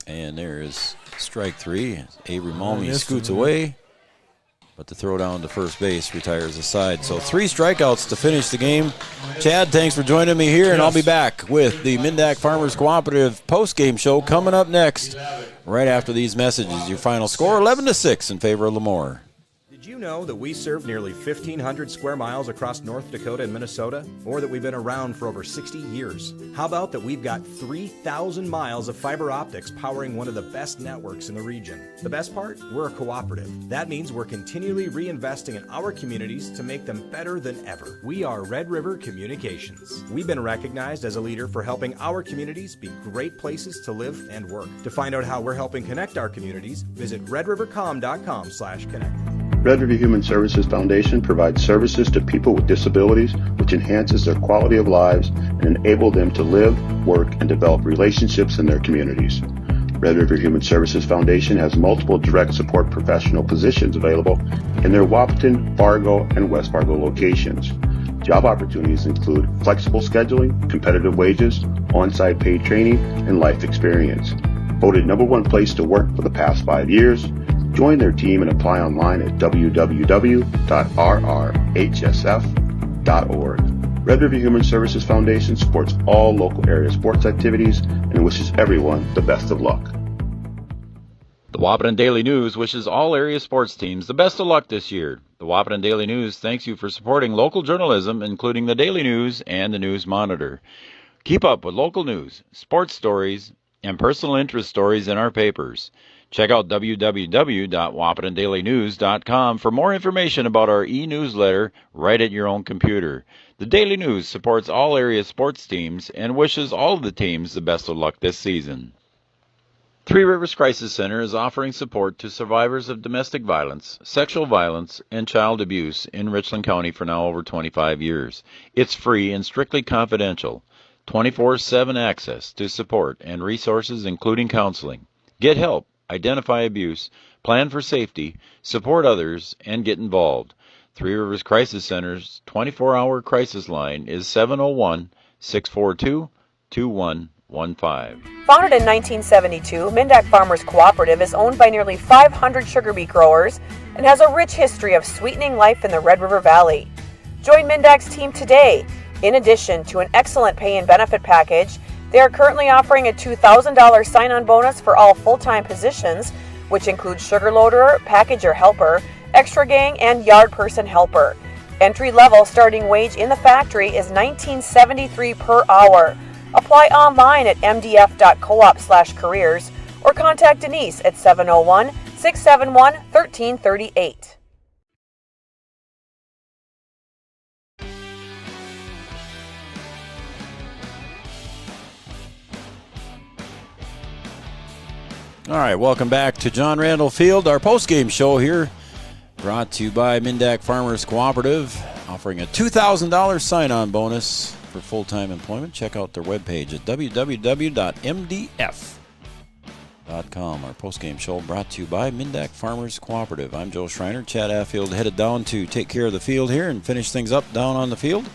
And there is strike 3. Avery Malmy scoots away, but the throw down to first base retires the side. So 3 strikeouts to finish the game. Chad, thanks for joining me here, and I'll be back with the Mindak Farmers Cooperative post-game show coming up next, right after these messages. Your final score, 11-6 in favor of Lamoure. Did you know that we serve nearly 1,500 square miles across North Dakota and Minnesota? Or that we've been around for over 60 years? How about that we've got 3,000 miles of fiber optics powering one of the best networks in the region? The best part? We're a cooperative. That means we're continually reinvesting in our communities to make them better than ever. We are Red River Communications. We've been recognized as a leader for helping our communities be great places to live and work. To find out how we're helping connect our communities, visit redrivercom.com/connect. Red River Human Services Foundation provides services to people with disabilities, which enhances their quality of lives and enable them to live, work, and develop relationships in their communities. Red River Human Services Foundation has multiple direct support professional positions available in their Wahpeton, Fargo, and West Fargo locations. Job opportunities include flexible scheduling, competitive wages, on-site paid training, and life experience. Voted #1 place to work for the past 5 years, join their team and apply online at www.rrhsf.org. Red River Human Services Foundation supports all local area sports activities and wishes everyone the best of luck. The Wahpeton Daily News wishes all area sports teams the best of luck this year. The Wahpeton Daily News thanks you for supporting local journalism, including the Daily News and the News Monitor. Keep up with local news, sports stories, and personal interest stories in our papers. Check out www.wahpetondailynews.com for more information about our e-newsletter right at your own computer. The Daily News supports all area sports teams and wishes all of the teams the best of luck this season. Three Rivers Crisis Center is offering support to survivors of domestic violence, sexual violence, and child abuse in Richland County for now over 25 years. It's free and strictly confidential. 24/7 access to support and resources including counseling. Get help, identify abuse, plan for safety, support others, and get involved. Three Rivers Crisis Center's 24-hour crisis line is 701-642-2115. Founded in 1972, Mindak Farmers Cooperative is owned by nearly 500 sugar beet growers and has a rich history of sweetening life in the Red River Valley. Join Mindak's team today. In addition to an excellent pay and benefit package, they are currently offering a $2,000 sign-on bonus for all full-time positions, which includes sugar loader, packager helper, extra gang, and yard person helper. Entry-level starting wage in the factory is $19.73 per hour. Apply online at mdf.coop/careers or contact Denise at 701-671-1338. All right, welcome back to John Randall Field, our post-game show here, brought to you by Mindak Farmers Cooperative, offering a $2,000 sign-on bonus for full-time employment. Check out their webpage at www.mdf.com. Our post-game show brought to you by Mindak Farmers Cooperative. I'm Joe Schreiner. Chad Affield headed down to take care of the field here and finish things up down on the field.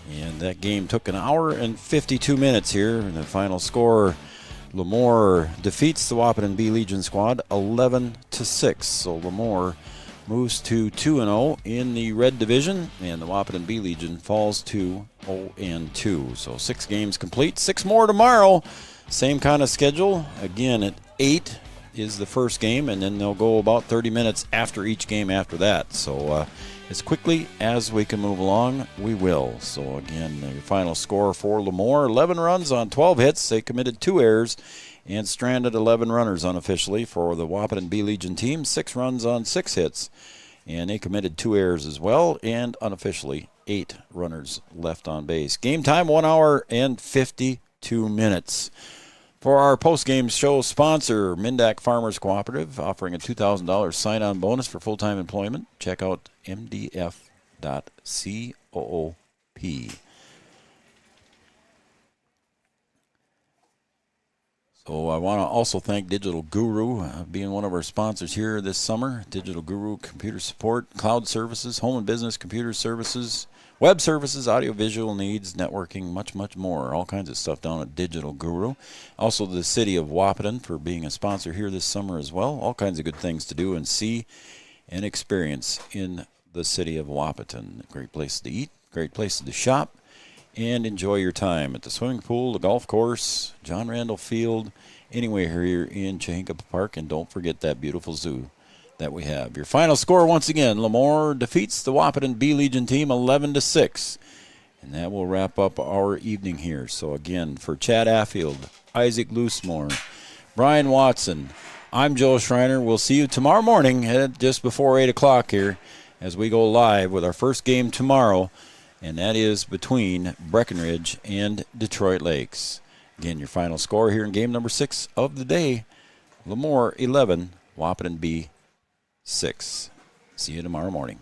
And that game took an hour and 52 minutes here. And the final score, Lamoure defeats the Wahpeton B Legion squad 11-6. So Lamoure moves to 2-0 in the red division, and the Wahpeton B Legion falls to 0-2. So 6 games complete. 6 more tomorrow. Same kind of schedule. Again, at 8 is the first game, and then they'll go about 30 minutes after each game after that. So as quickly as we can move along, we will. So again, the final score for Lamoure, 11 runs on 12 hits. They committed 2 errors and stranded 11 runners unofficially. For the Wahpeton B Legion team, 6 runs on 6 hits, and they committed 2 errors as well, and unofficially 8 runners left on base. Game time, 1 hour and 52 minutes. For our post-game show sponsor, Mindak Farmers Cooperative, offering a $2,000 sign-on bonus for full-time employment. Check out mdf.coop. So I want to also thank Digital Guru, being one of our sponsors here this summer. Digital Guru, computer support, cloud services, home and business computer services, web services, audiovisual needs, networking, much, much more. All kinds of stuff down at Digital Guru. Also the city of Wahpeton for being a sponsor here this summer as well. All kinds of good things to do and see and experience in the city of Wahpeton. Great place to eat, great place to shop, and enjoy your time at the swimming pool, the golf course, John Randall Field, anywhere here in Chehinka Park. And don't forget that beautiful zoo that we have. Your final score once again, Lamoure defeats the Wahpeton B Legion team 11-6. And that will wrap up our evening here. So again, for Chad Affield, Isaac Loosemore, Brian Watson, I'm Joe Schreiner. We'll see you tomorrow morning at just before 8 o'clock here as we go live with our first game tomorrow, and that is between Breckenridge and Detroit Lakes. Again, your final score here in game number 6 of the day, Lamoure 11, Wahpeton B 6. See you tomorrow morning.